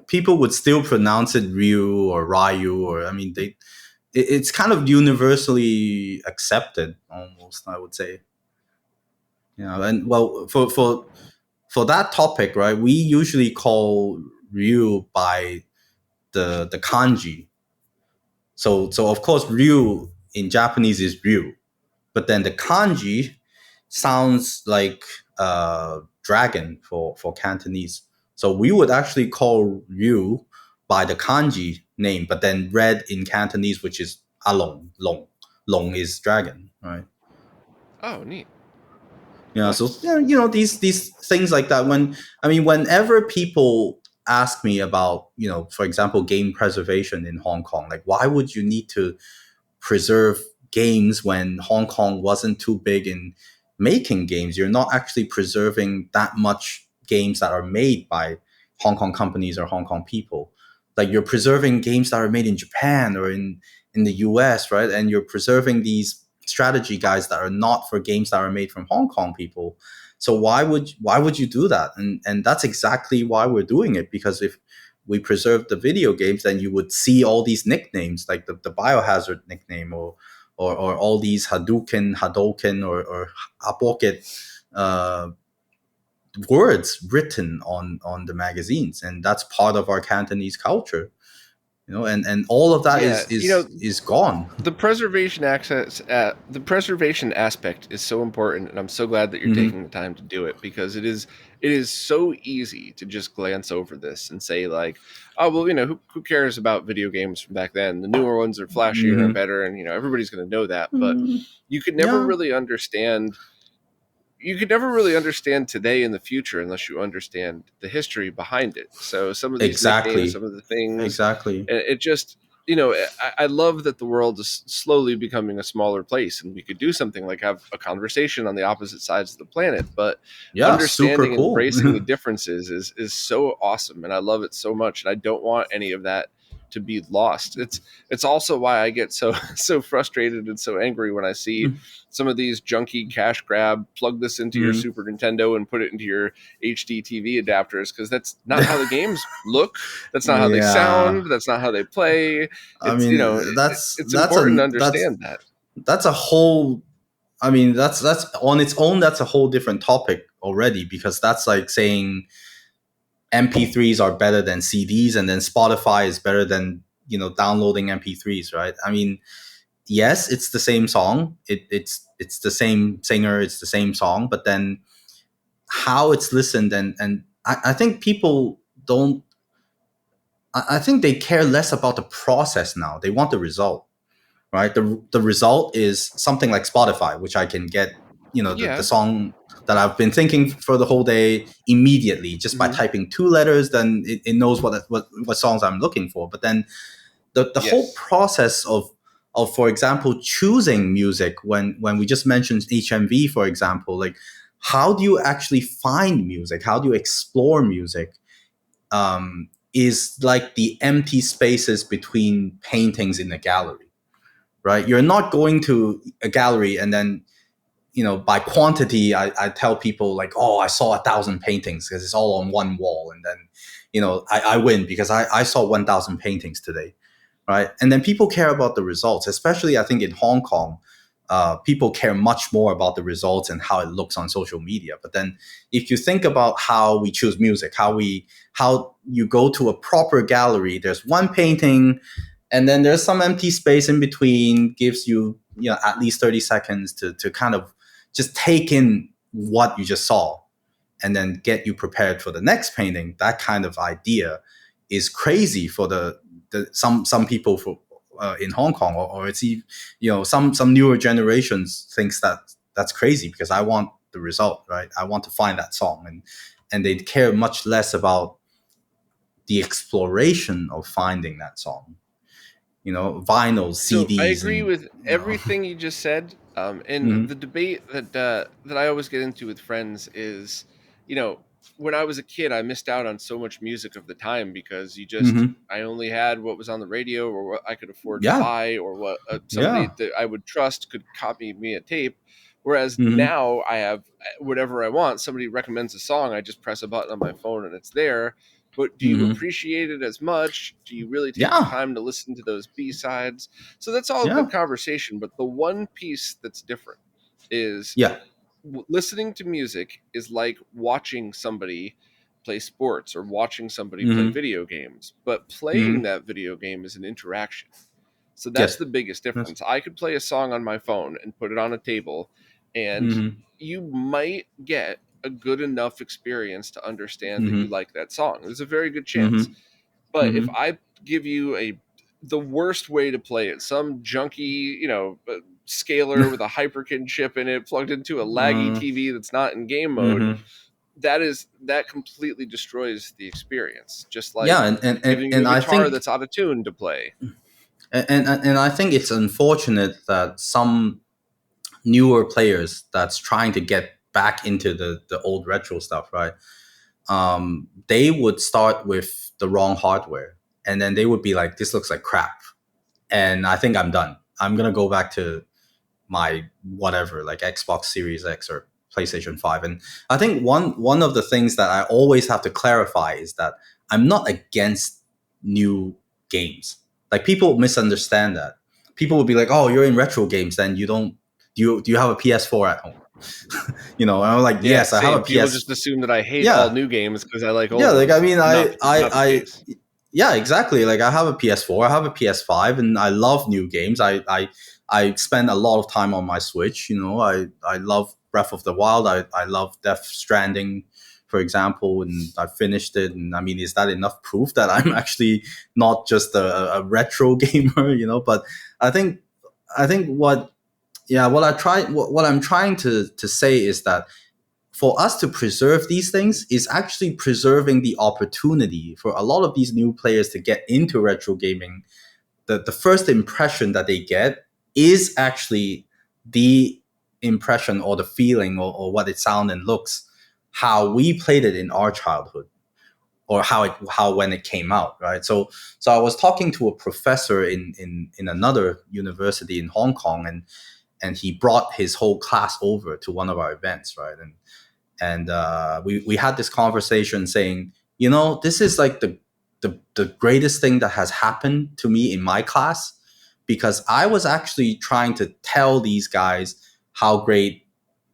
people would still pronounce it Ryu or Ryu, or it's kind of universally accepted almost, I would say. And well, for that topic, right, we usually call Ryu by the kanji. So of course Ryu in Japanese is Ryu, but then the kanji sounds like dragon for Cantonese. So we would actually call Ryu by the kanji name, but then read in Cantonese, which is Along. Long is dragon, right? Oh, neat. Nice. So these things like that. Whenever people ask me about, for example, game preservation in Hong Kong, like why would you need to preserve games when Hong Kong wasn't too big in making games? You're not actually preserving that much games that are made by Hong Kong companies or Hong Kong people. Like you're preserving games that are made in Japan or in the US, right? And you're preserving these strategy guides that are not for games that are made from Hong Kong people. So why would you do that? And that's exactly why we're doing it, because if we preserved the video games, then you would see all these nicknames like the Biohazard nickname, or all these Hadoken, or Apoket words written on the magazines, and that's part of our Cantonese culture, and all of that Yeah, is gone. the preservation aspect is so important, and I'm so glad that you're Hmm. taking the time to do it, because it is so easy to just glance over this and say like, oh well, who cares about video games from back then? The newer ones are flashier and Hmm. better, and everybody's going to know that. But Mm, you could never yeah, really understand you could never really understand today in the future unless you understand the history behind it. So some of these nicknames, exactly, some of the things, exactly. it just, I love that the world is slowly becoming a smaller place, and we could do something like have a conversation on the opposite sides of the planet. But Yeah, super understanding and cool. embracing the differences is so awesome, and I love it so much, and I don't want any of that to be lost. It's also why I get so so frustrated and so angry when I see some of these junky cash grab, plug this into your Mhm. Super Nintendo and put it into your HD TV adapters, because that's not how the games look. That's not how they Yeah, sound. That's not how they play. I It's mean it's important to that's understand that. that's a whole. I mean that's on its own. That's a whole different topic already, because that's like saying MP3s are better than CDs, and then Spotify is better than downloading MP3s, right? I mean, yes, it's the same song. It's the same singer. It's the same song, but then how it's listened, and I think people don't. I think they care less about the process now. They want the result, right? The result is something like Spotify, which I can get, the Yeah. song that I've been thinking for the whole day immediately just by Hmm. typing two letters. Then it knows what songs I'm looking for. But then the whole Yes. process of, for example, choosing music, when we just mentioned HMV, for example, like how do you actually find music? How do you explore music? Is like the empty spaces between paintings in a gallery, right? You're not going to a gallery and then, by quantity, I tell people like, oh, I saw 1,000 paintings because it's all on one wall. And then, I win because I saw 1,000 paintings today, right? And then people care about the results, especially I think in Hong Kong. People care much more about the results and how it looks on social media. But then, if you think about how we choose music, how you go to a proper gallery, there's one painting, and then there's some empty space in between, gives you at least 30 seconds to kind of just take in what you just saw, and then get you prepared for the next painting. That kind of idea is crazy for some people in Hong Kong, or it's even, some newer generations thinks that that's crazy, because I want the result, right? I want to find that song, and they care much less about the exploration of finding that song. Vinyls, So I CDs, agree and with everything you just said. And Mhm. the debate that I always get into with friends is, you know, when I was a kid, I missed out on so much music of the time because Mhm. I only had what was on the radio or what I could afford to Yeah, buy or what somebody yeah. that I would trust could copy me a tape. Whereas Mhm. now I have whatever I want. Somebody recommends a song, I just press a button on my phone and it's there. But do you Mhm. appreciate it as much? Do you really take the Yeah, time to listen to those B-sides? So that's all a good yeah, conversation. But the one piece that's different is yeah. listening to music is like watching somebody play sports or watching somebody play Mhm. video games. But playing Mhm. that video game is an interaction. So that's Yes. the biggest Yes. difference. I could play a song on my phone and put it on a table, and Mhm. you might get a good enough experience to understand that you Mhm. like that song. There's a very good chance. Mhm. But if Mhm. I give you the worst way to play it, some junky, scalar with a hyperkin chip in it plugged into a laggy Uh, TV that's not in game mode, mhm. that completely destroys the experience. Just Yeah, like giving you and a I guitar think that's out of tune to play. and I think it's unfortunate that some newer players that's trying to get back into the old retro stuff, right? They would start with the wrong hardware, and then they would be like, "This looks like crap," and I think I'm done. I'm gonna go back to my whatever, like Xbox Series X or PlayStation 5. And I think one of the things that I always have to clarify is that I'm not against new games. Like people misunderstand that. People will be like, "Oh, you're in retro games, then you don't do you have a PS4 at home?" And I'm like, Yeah, "Yes, I have a same. People PS." just assume that I hate all Yeah, new games because I like yeah. old Like I ones. mean, Not the case. yeah, exactly. Like I have a PS4, I have a PS5, and I love new games. I spend a lot of time on my Switch. I love Breath of the Wild. I love Death Stranding, for example, and I finished it. And I mean, is that enough proof that I'm actually not just a retro gamer? But I think what yeah what I'm trying to say is that for us to preserve these things is actually preserving the opportunity for a lot of these new players to get into retro gaming. The first impression that they get is actually the impression or the feeling or what it sounds and looks, how we played it in our childhood, or how when it came out, right? So I was talking to a professor in another university in Hong Kong, and he brought his whole class over to one of our events, right? And we had this conversation saying, this is like the greatest thing that has happened to me in my class, because I was actually trying to tell these guys how great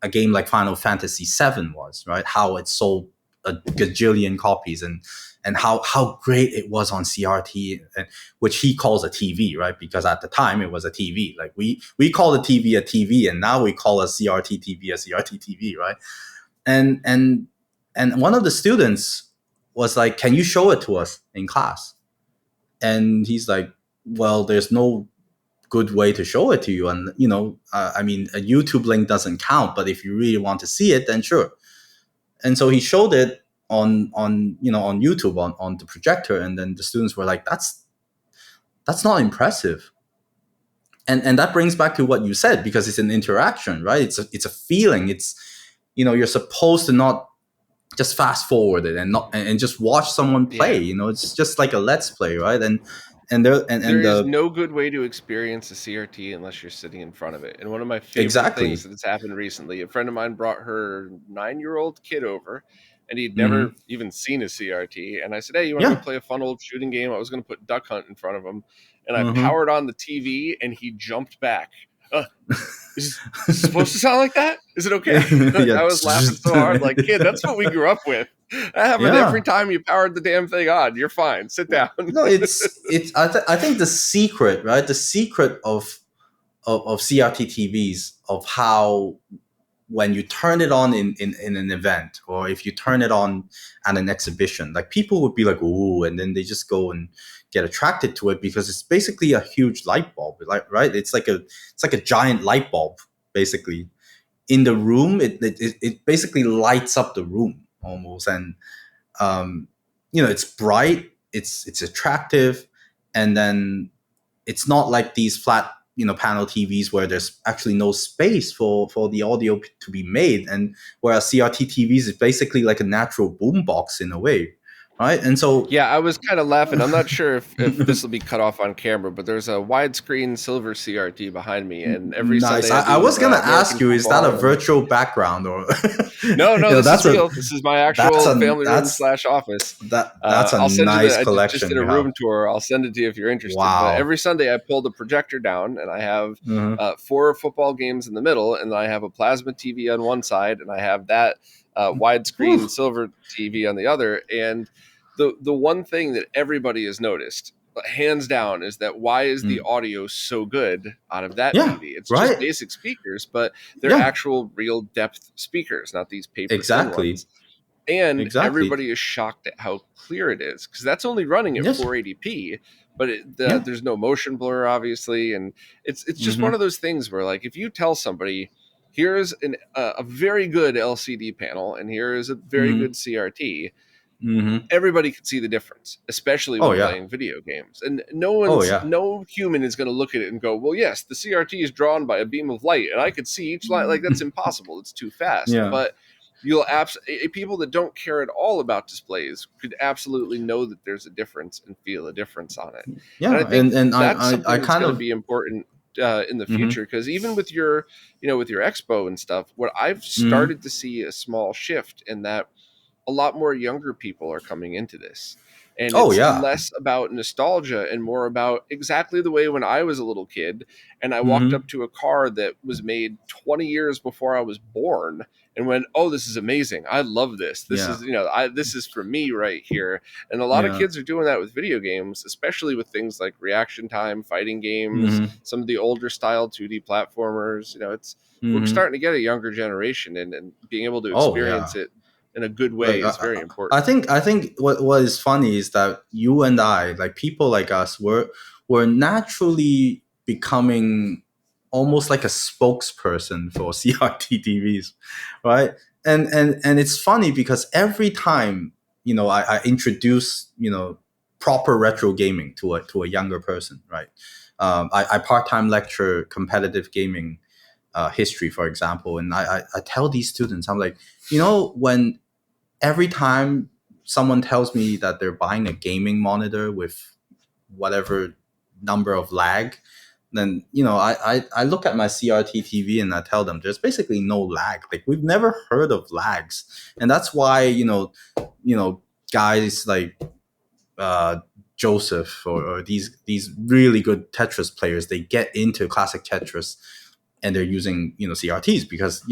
a game like Final Fantasy VII was, right? How it sold a gajillion copies, and how great it was on CRT, which he calls a TV, right? Because at the time it was a TV. Like we call the TV a TV, and now we call a CRT TV a CRT TV, right? And one of the students was like, "Can you show it to us in class?" And he's like, "Well, there's no good way to show it to you, and I mean, a YouTube link doesn't count, but if you really want to see it, then sure." And so he showed it on YouTube on the projector, and then the students were like, "That's not impressive." And that brings back to what you said, because it's an interaction, right? It's a feeling. It's you're supposed to not just fast forward it and just watch someone play. Yeah. It's just like a let's play, right? And there There and is the no good way to experience a CRT unless you're sitting in front of it. And one of my favorite things exactly. that's happened recently, a friend of mine brought her 9-year-old kid over, and he'd Hmm. never even seen a CRT. And I said, "Hey, you want to go Yeah. play a fun old shooting game?" I was going to put Duck Hunt in front of him, and I Hmm. powered on the TV, and he jumped back. Uh, is it supposed to sound like that? Is it okay? Like, Yeah. I was laughing so hard, like, kid, that's what we grew up with. That happened every Yeah. time you powered the damn thing on. You're fine. Sit down. No, it's I think the secret, right? The secret of CRT TVs, of how when you turn it on in an event, or if you turn it on at an exhibition, like people would be like, "Ooh," and then they just go and get attracted to it, because it's basically a huge light bulb, like, right? It's like a giant light bulb, basically, in the room. It basically lights up the room almost. And um, it's bright, it's attractive, and then it's not like these flat panel TVs where there's actually no space for the audio to be made, and whereas CRT TVs is basically like a natural boombox in a way, right? And so Yeah, I was kind of laughing. I'm not sure if this will be cut off on camera, but there's a widescreen silver CRT behind me, and every nice. Sunday I I do was gonna ask American you, is that a football. And virtual background, or no, this is that's a real. This is my that's actual a family room that's slash office. that's a I'll send you the. nice I just collection did a you have. room tour. I'll send it to you if you're interested. But Wow. every Sunday I pull the projector down, and I have Hmm. 4 football games in the middle, and I have a plasma TV on one side, and I have that widescreen silver TV on the other. And the one thing that everybody has noticed, hands down, is that why is the Mm. audio so good out of that Yeah. TV? It's just Right. basic speakers, but they're Yeah. actual real depth speakers, not these paper thin Exactly. ones. And Exactly. everybody is shocked at how clear it is, because that's only running at Yes. 480p, but Yeah. there's no motion blur, obviously, and it's just one Hmm. of those things where, like, if you tell somebody, here's a very good LCD panel and here is a very Hmm. good CRT, Hmm. everybody can see the difference, especially Oh when yeah. playing video games. And Oh yeah. no human is going to look at it and go, "Well, yes, the CRT is drawn by a beam of light, and I could see each line." Like, that's impossible. It's too fast. Yeah. But people that don't care at all about displays could absolutely know that there's a difference and feel a difference on it. And I Yeah. think And that's I something that's kind going to of. be important in the Hmm. future, because even with your with your Expo and stuff, what I've Hmm. started to see a small shift in that a lot more younger people are coming into this. and Oh it's yeah. less about nostalgia and more about exactly the way when I was a little kid and I walked Hmm. up to a car that was made 20 years before I was born and went, "Oh, this is amazing. I love this. This Yeah. is, this is for me right here." And a lot of Yeah. kids are doing that with video games, especially with things like reaction time, fighting games, Hmm. some of the older style 2D platformers. It's we're Hmm. starting to get a younger generation, and being able to Oh yeah. experience it in a good Like way is very I important. think what is funny is that you and I, like people like us, were naturally becoming almost like a spokesperson for CRT TVs, right? And it's funny because every time I introduce proper retro gaming to a younger person, right? I part time lecture competitive gaming history, for example, and I tell these students, I'm like, when every time someone tells me that they're buying a gaming monitor with whatever number of lag, then I look at my CRT TV and I tell them there's basically no lag. Like we've never heard of lags, and that's why guys like uh, Joseph or these really good Tetris players, they get into classic Tetris and they're using CRTs because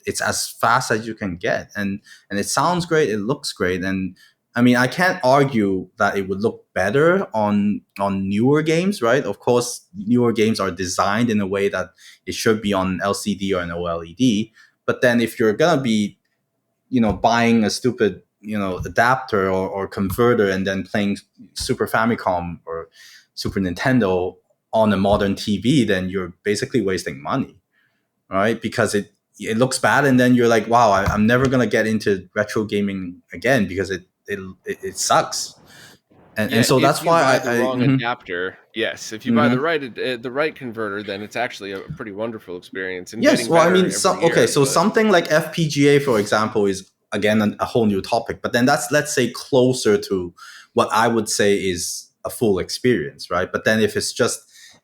it's as fast as you can get, and it sounds great, it looks great, and I mean I can't argue that it would look better on newer games, right? Of course, newer games are designed in a way that it should be on LCD or an OLED, but then if you're gonna be buying a stupid adapter or converter and then playing Super Famicom or Super Nintendo on a modern TV, then you're basically wasting money, right? Because it looks bad, and then you're like, wow, I'm never gonna get into retro gaming again because it sucks, and Yeah, so if that's you why buy I, the I wrong mhm, adapter, yes. If you buy mhm. the right converter, then it's actually a pretty wonderful experience and Yes, getting well, I better mean, every okay, year. so But something like FPGA, for example, is again a whole new topic, but then that's, let's say, closer to what I would say is a full experience, right? But then if it's just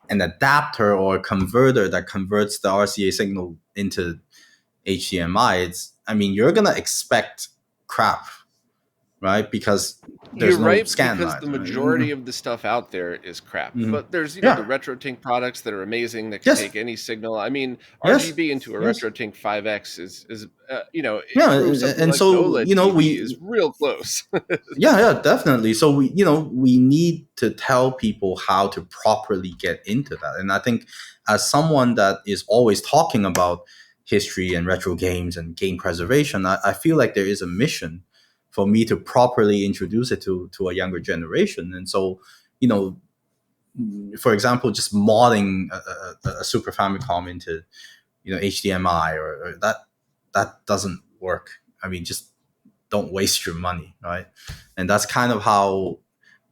an adapter or a converter that converts the RCA signal into HDMI, I mean, you're gonna expect crap, right? Because you're there's no right scan because the lines, right? majority of the stuff out there is crap. Mhm. But there's, the Yeah. RetroTink products that are amazing that can Yes. take any signal. I mean, Yes. RGB into a Yes. RetroTink 5X is Yeah, through something and like an so OLED TV we is real close. yeah, definitely. So we need to tell people how to properly get into that. And I think as someone that is always talking about history and retro games and game preservation, I feel like there is a mission for me to properly introduce it to a younger generation. And so, you know, for example, just modding a Super Famicom into HDMI or that doesn't work. I mean, just don't waste your money, right? And that's kind of how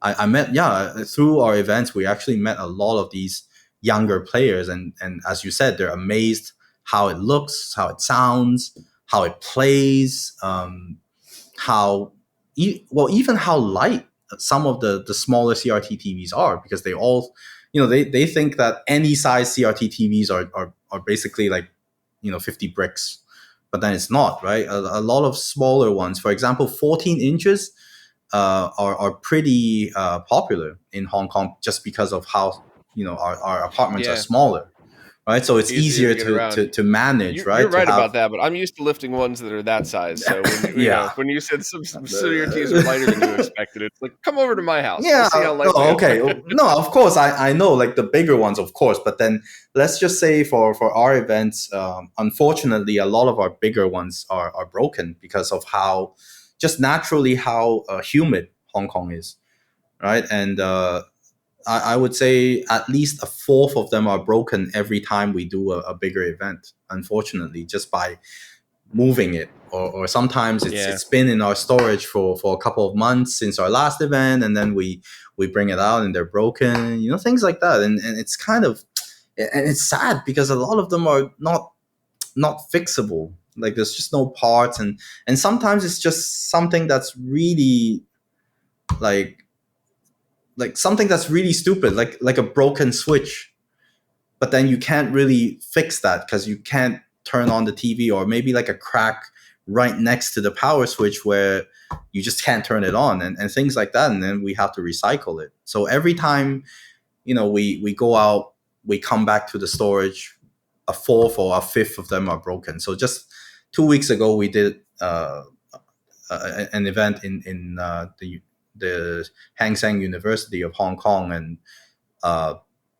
I met. Yeah, through our events, we actually met a lot of these younger players, and as you said, they're amazed how it looks, how it sounds, how it plays, how even how light some of the smaller CRT TVs are, because they all they think that any size CRT TVs are basically like 50 bricks, but then it's not, right? A lot of smaller ones, for example 14 inches, are pretty popular in Hong Kong just because of how our apartments are Yeah, smaller, right? So it's easier easier to get around. to manage, You're right? To right have about that, but I'm used to lifting ones that are that size. So when yeah. when you said some CRTs are lighter than you expected, it's like, come over to my house. We'll Yeah, see how light they no, are. okay. No, of course, I know, like the bigger ones, of course. But then let's just say for our events, unfortunately, a lot of our bigger ones are broken because of how just naturally how humid Hong Kong is, right? And I would say at least a fourth of them are broken every time we do a bigger event. Unfortunately, just by moving it, or sometimes Yeah. it's been in our storage for a couple of months since our last event, and then we bring it out and they're broken, things like that, and it's kind of, and it's sad because a lot of them are not fixable. Like there's just no parts, and sometimes it's just something that's really like something that's really stupid, like a broken switch, but then you can't really fix that because you can't turn on the TV, or maybe like a crack right next to the power switch where you just can't turn it on, and things like that. And then we have to recycle it. So every time, we go out, we come back to the storage, a fourth or a fifth of them are broken. So just 2 weeks ago, we did an event in the Hang Seng University of Hong Kong, and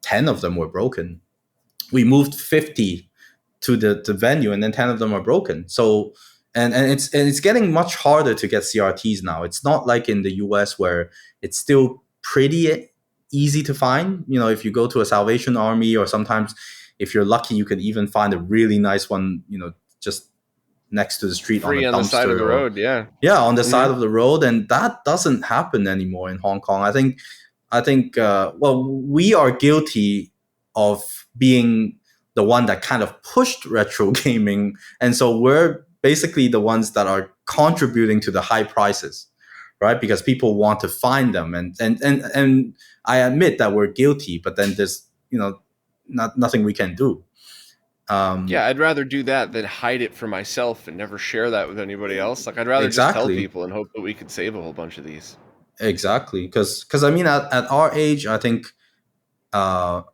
10 of them were broken. We moved 50 to the venue, and then 10 of them are broken. So and it's getting much harder to get CRTs now. It's not like in the US where it's still pretty easy to find. If you go to a Salvation Army, or sometimes if you're lucky, you can even find a really nice one, just next to the street on a Free on the side of dumpster, the or road, yeah. yeah, on the side Mhm. of the road. And that doesn't happen anymore in Hong Kong. I think well, we are guilty of being the one that kind of pushed retro gaming, and so we're basically the ones that are contributing to the high prices, right? Because people want to find them, and I admit that we're guilty, but then there's nothing we can do. Yeah, I'd rather do that than hide it for myself and never share that with anybody else. Like, I'd rather just tell Exactly. people and hope that we could save a whole bunch of these. Exactly, because I mean, at our age, I think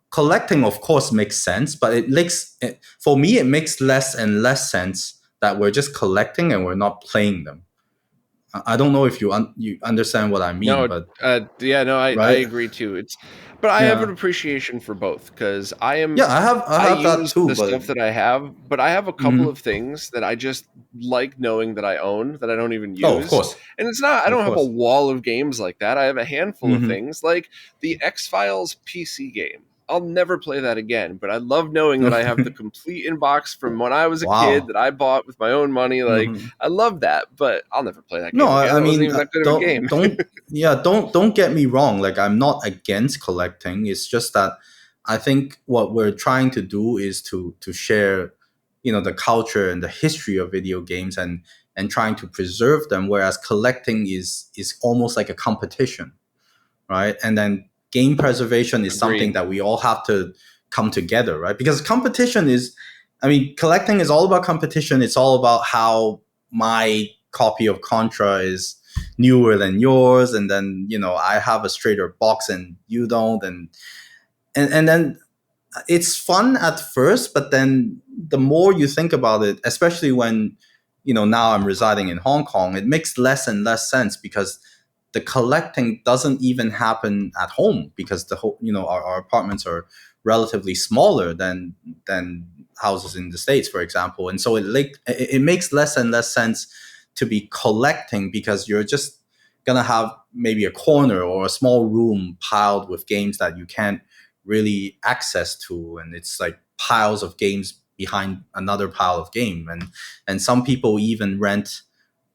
collecting, of course, makes sense, but for me, it makes less and less sense that we're just collecting and we're not playing them. I don't know if you understand what I mean, No, but yeah, no, I right? agree too. But I have an Yeah, appreciation for both because yeah. I I have that use too, the but stuff that I have, but I have a couple mhm. of things that I just like knowing that I own that I don't even Oh, of use. course, And I of don't have a course. wall of games like that. I have a handful of Hmm. things like the X-Files PC game. I'll never play that again, but I love knowing that I have the complete inbox from when I was a kid Wow. that I bought with my own money. Like, Hmm. I love that, but I'll never play that No, game again. I That wasn't mean, even that good of a game. don't get me wrong. Like, I'm not against collecting. It's just that I think what we're trying to do is to share, the culture and the history of video games, and trying to preserve them. Whereas collecting is almost like a competition, right? And then game preservation is something Agreed. that we all have to come together, right? Because competition is, I mean, collecting is all about competition. It's all about how my copy of Contra is newer than yours, and then I have a straighter box and you don't, and then it's fun at first, but then the more you think about it, especially when now I'm residing in Hong Kong, it makes less and less sense because the collecting doesn't even happen at home because the whole our apartments are relatively smaller than houses in the States, for example. And so it makes less and less sense to be collecting because you're just gonna have maybe a corner or a small room piled with games that you can't really access to, and it's like piles of games behind another pile of game. And some people even rent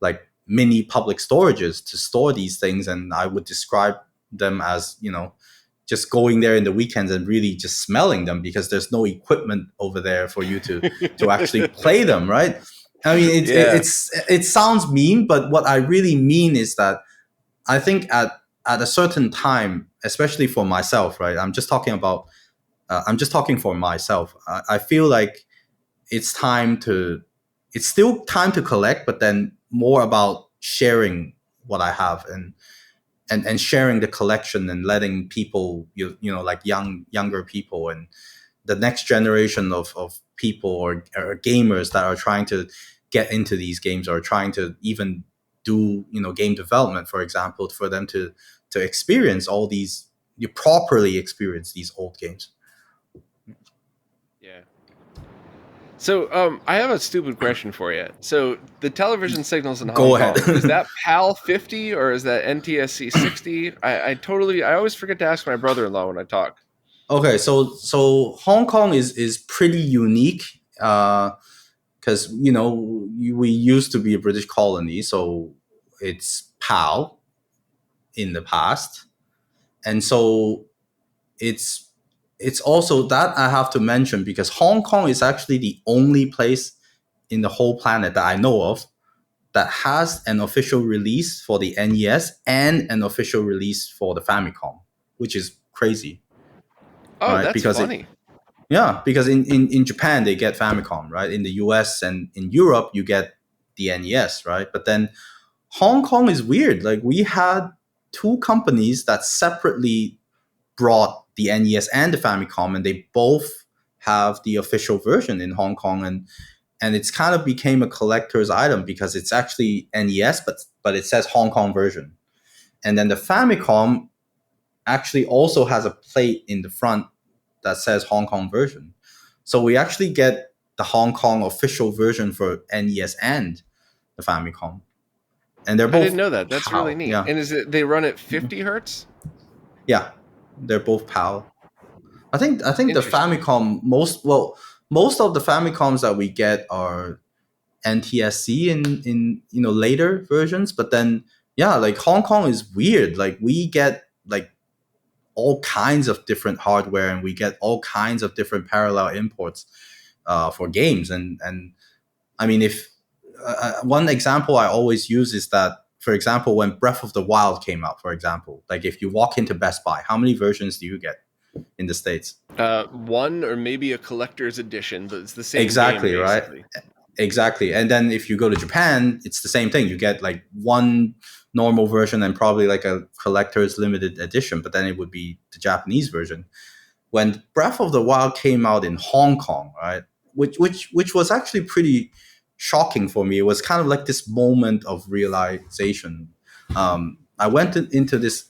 like mini public storages to store these things, and I would describe them as just going there in the weekends and really just smelling them because there's no equipment over there for you to actually play them, right? I mean, Yeah. it sounds mean, but what I really mean is that I think at a certain time, especially for myself, right? I'm just talking for myself. I feel like it's time to it's still time to collect, but then more about sharing what I have, and sharing the collection, and letting people like younger people and the next generation of people, or gamers that are trying to get into these games, or trying to even do game development, for example, for them to experience all these, you properly experience these old games. Yeah. So, I have a stupid question for you. So, the television signals in Hong Go ahead. Kong, is that PAL 50 or is that NTSC 60? I always forget to ask my brother-in-law when I talk. Okay, so Hong Kong is pretty unique, because we used to be a British colony, so it's PAL in the past, and so it's it's also that I have to mention, because Hong Kong is actually the only place in the whole planet that I know of that has an official release for the NES and an official release for the Famicom, which is crazy, Oh, right? that's Because funny. in Japan they get Famicom, right? In the US and in Europe you get the NES, right? But then Hong Kong is weird. Like we had two companies that separately brought the NES and the Famicom, and they both have the official version in Hong Kong, and it's kind of became a collector's item because it's actually NES, but it says Hong Kong version. And then the Famicom actually also has a plate in the front that says Hong Kong version. So we actually get the Hong Kong official version for NES and the Famicom, and they're I didn't both know that. That's really PAL. neat. Yeah, And is it they run at 50 hertz? yeah, they're both PAL. I think the Interesting. Famicom most of the Famicoms that we get are NTSC in later versions, but then yeah, like Hong Kong is weird. Like we get like all kinds of different hardware, and we get all kinds of different parallel imports for games. And I mean, if one example I always use is that, for example, when Breath of the Wild came out, for example, like if you walk into Best Buy, how many versions do you get in the States? One or maybe a collector's edition, but it's the same game Exactly, right? basically. Exactly. And then if you go to Japan, it's the same thing. You get like one normal version and probably like a collector's limited edition, but then it would be the Japanese version. When Breath of the Wild came out in Hong Kong, right? Which was actually pretty shocking for me. It was kind of like this moment of realization. I went into this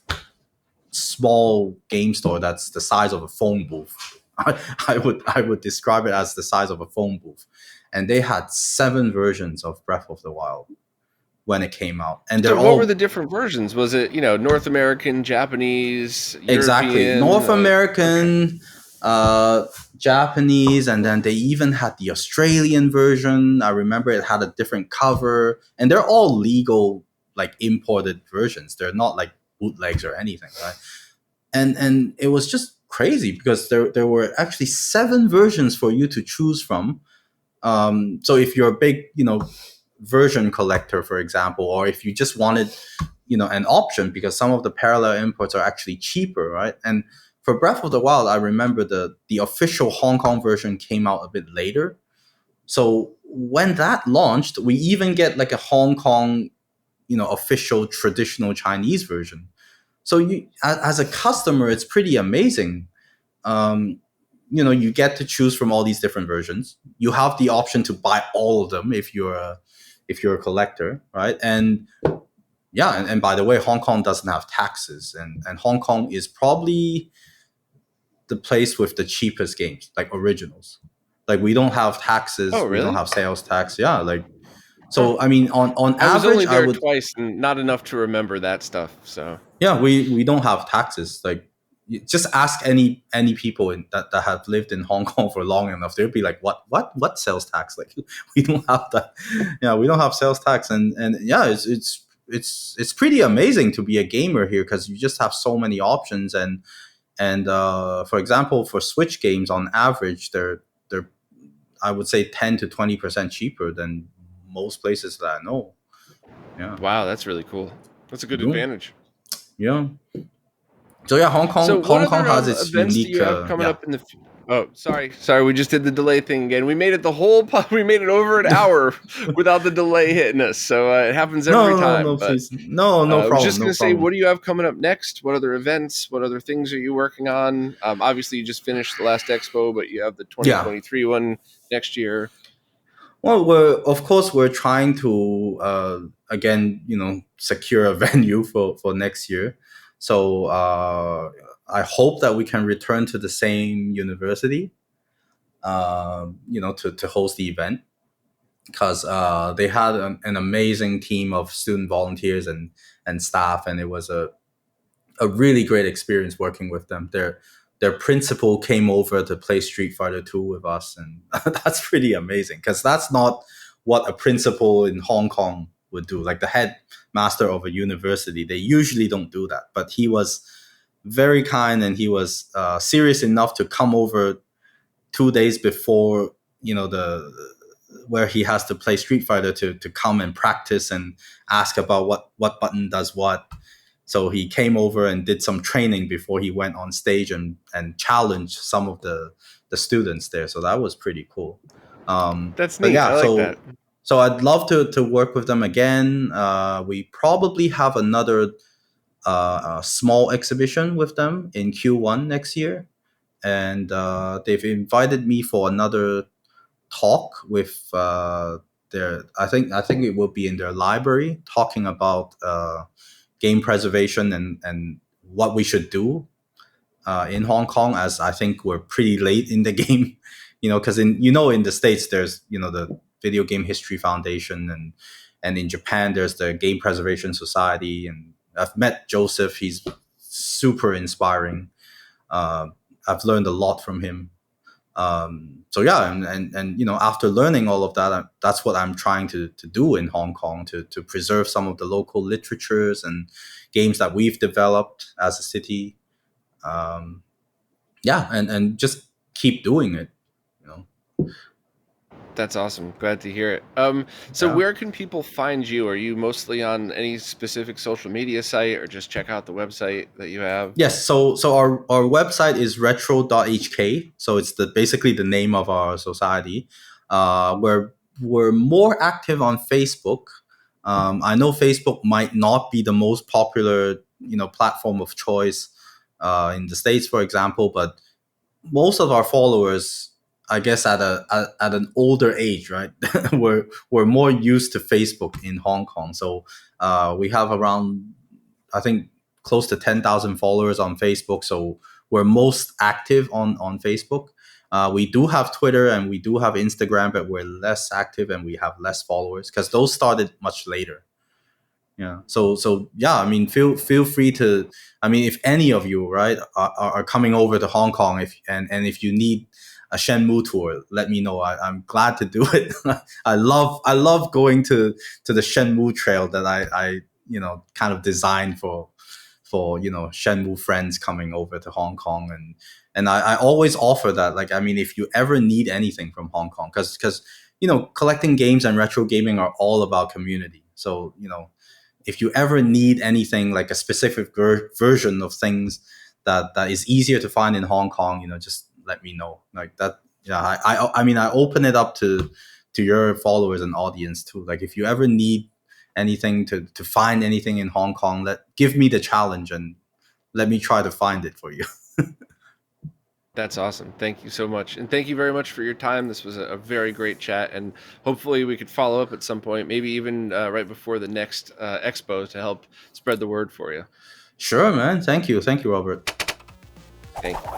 small game store that's the size of a phone booth. I would describe it as the size of a phone booth, and they had 7 versions of Breath of the Wild when it came out, and So they're what were the all different versions? Was it, North American, Japanese, exactly European? North Okay. American, uh, Japanese, and then they even had the Australian version. I remember it had a different cover, and they're all legal, like imported versions. They're not like bootlegs or anything, right? And it was just crazy because there were actually 7 versions for you to choose from. So if you're a big version collector, for example, or if you just wanted an option, because some of the parallel imports are actually cheaper, right? And for Breath of the Wild, I remember the official Hong Kong version came out a bit later. So when that launched, we even get like a Hong Kong official traditional Chinese version. So you, as a customer, it's pretty amazing. Um, you get to choose from all these different versions. You have the option to buy all of them if you're a collector, right? And yeah, and by the way, Hong Kong doesn't have taxes, and Hong Kong is probably the place with the cheapest games, like originals. Like we don't have Oh, taxes, we don't really? have sales tax. Yeah, like Huh. so. I mean, on I was only average, I there would twice and not enough to remember that stuff. So, yeah, we don't have taxes. Like just ask any people that have lived in Hong Kong for long enough, they'll be like, what sales tax? Like we don't have that. Yeah, we don't have sales tax, and yeah, it's pretty amazing to be a gamer here because you just have so many options. And for example, for Switch games, on average, they're I would say 10 to 20% cheaper than most places that I know. Yeah. wow, that's really cool. That's a good Yeah. advantage. Yeah. So yeah, So, what Hong Kong other has its events do unique. you have coming Yeah. up in the? Oh, sorry, we just did the delay thing again. We made it we made it over an hour without the delay hitting us. So it happens every No, time. But please, no I was just problem, no gonna say, problem. what do you have coming up next? What other events? What other things are you working on? Obviously, you just finished the last expo, but you have the Yeah. 2023 one next year. Well, we're trying to again, secure a venue for next year. So I hope that we can return to the same university, to host the event because they had an amazing team of student volunteers and staff, and it was a really great experience working with them. Their principal came over to play Street Fighter 2 with us, and that's pretty amazing because that's not what a principal in Hong Kong would do. Like the headmaster of a university, they usually don't do that. But he was very kind, and he was serious enough to come over 2 days before the where he has to play Street Fighter to come and practice and ask about what button does what. So he came over and did some training before he went on stage and challenged some of the students there. So that was pretty cool. That's But neat. yeah, I like that. So I'd love to work with them again. We probably have another small exhibition with them in Q1 next year, and they've invited me for another talk with their. I think it will be in their library, talking about game preservation and what we should do in Hong Kong, as I think we're pretty late in the game. Because in the States there's the Video Game History Foundation, and in Japan there's the Game Preservation Society, and I've met Joseph. He's super inspiring. Uh, I've learned a lot from him. So yeah, and after learning all of that, that's what I'm trying to do in Hong Kong, to preserve some of the local literatures and games that we've developed as a city. Um, yeah, and just keep doing it. You know. That's awesome. Glad to hear it. So Yeah. where can people find you? Are you mostly on any specific social media site, or just check out the website that you have? Yes. So our website is retro.hk. So it's basically the name of our society. We're more active on Facebook. I know Facebook might not be the most popular platform of choice in the States, for example, but most of our followers, I guess, at an older age, right? we're more used to Facebook in Hong Kong. So we have around, I think, close to 10,000 followers on Facebook. So we're most active on Facebook. We do have Twitter and we do have Instagram, but we're less active and we have less followers because those started much later. Yeah. So yeah, I mean, feel free to. I mean, if any of you, right, are coming over to Hong Kong, if you need a Shenmue tour, let me know. I'm glad to do it. I love going to the Shenmue trail that I kind of designed for Shenmue friends coming over to Hong Kong, and I always offer that. Like, I mean, if you ever need anything from Hong Kong, because collecting games and retro gaming are all about community. So if you ever need anything, like a specific version of things that is easier to find in Hong Kong, just let me know. Like that. Yeah, I mean, I open it up to your followers and audience too. Like, if you ever need anything to find anything in Hong Kong, give me the challenge and let me try to find it for you. That's awesome. Thank you so much. And thank you very much for your time. This was a very great chat. And hopefully we could follow up at some point, maybe even right before the next Expo, to help spread the word for you. Sure, man. Thank you, Robert. Thank you.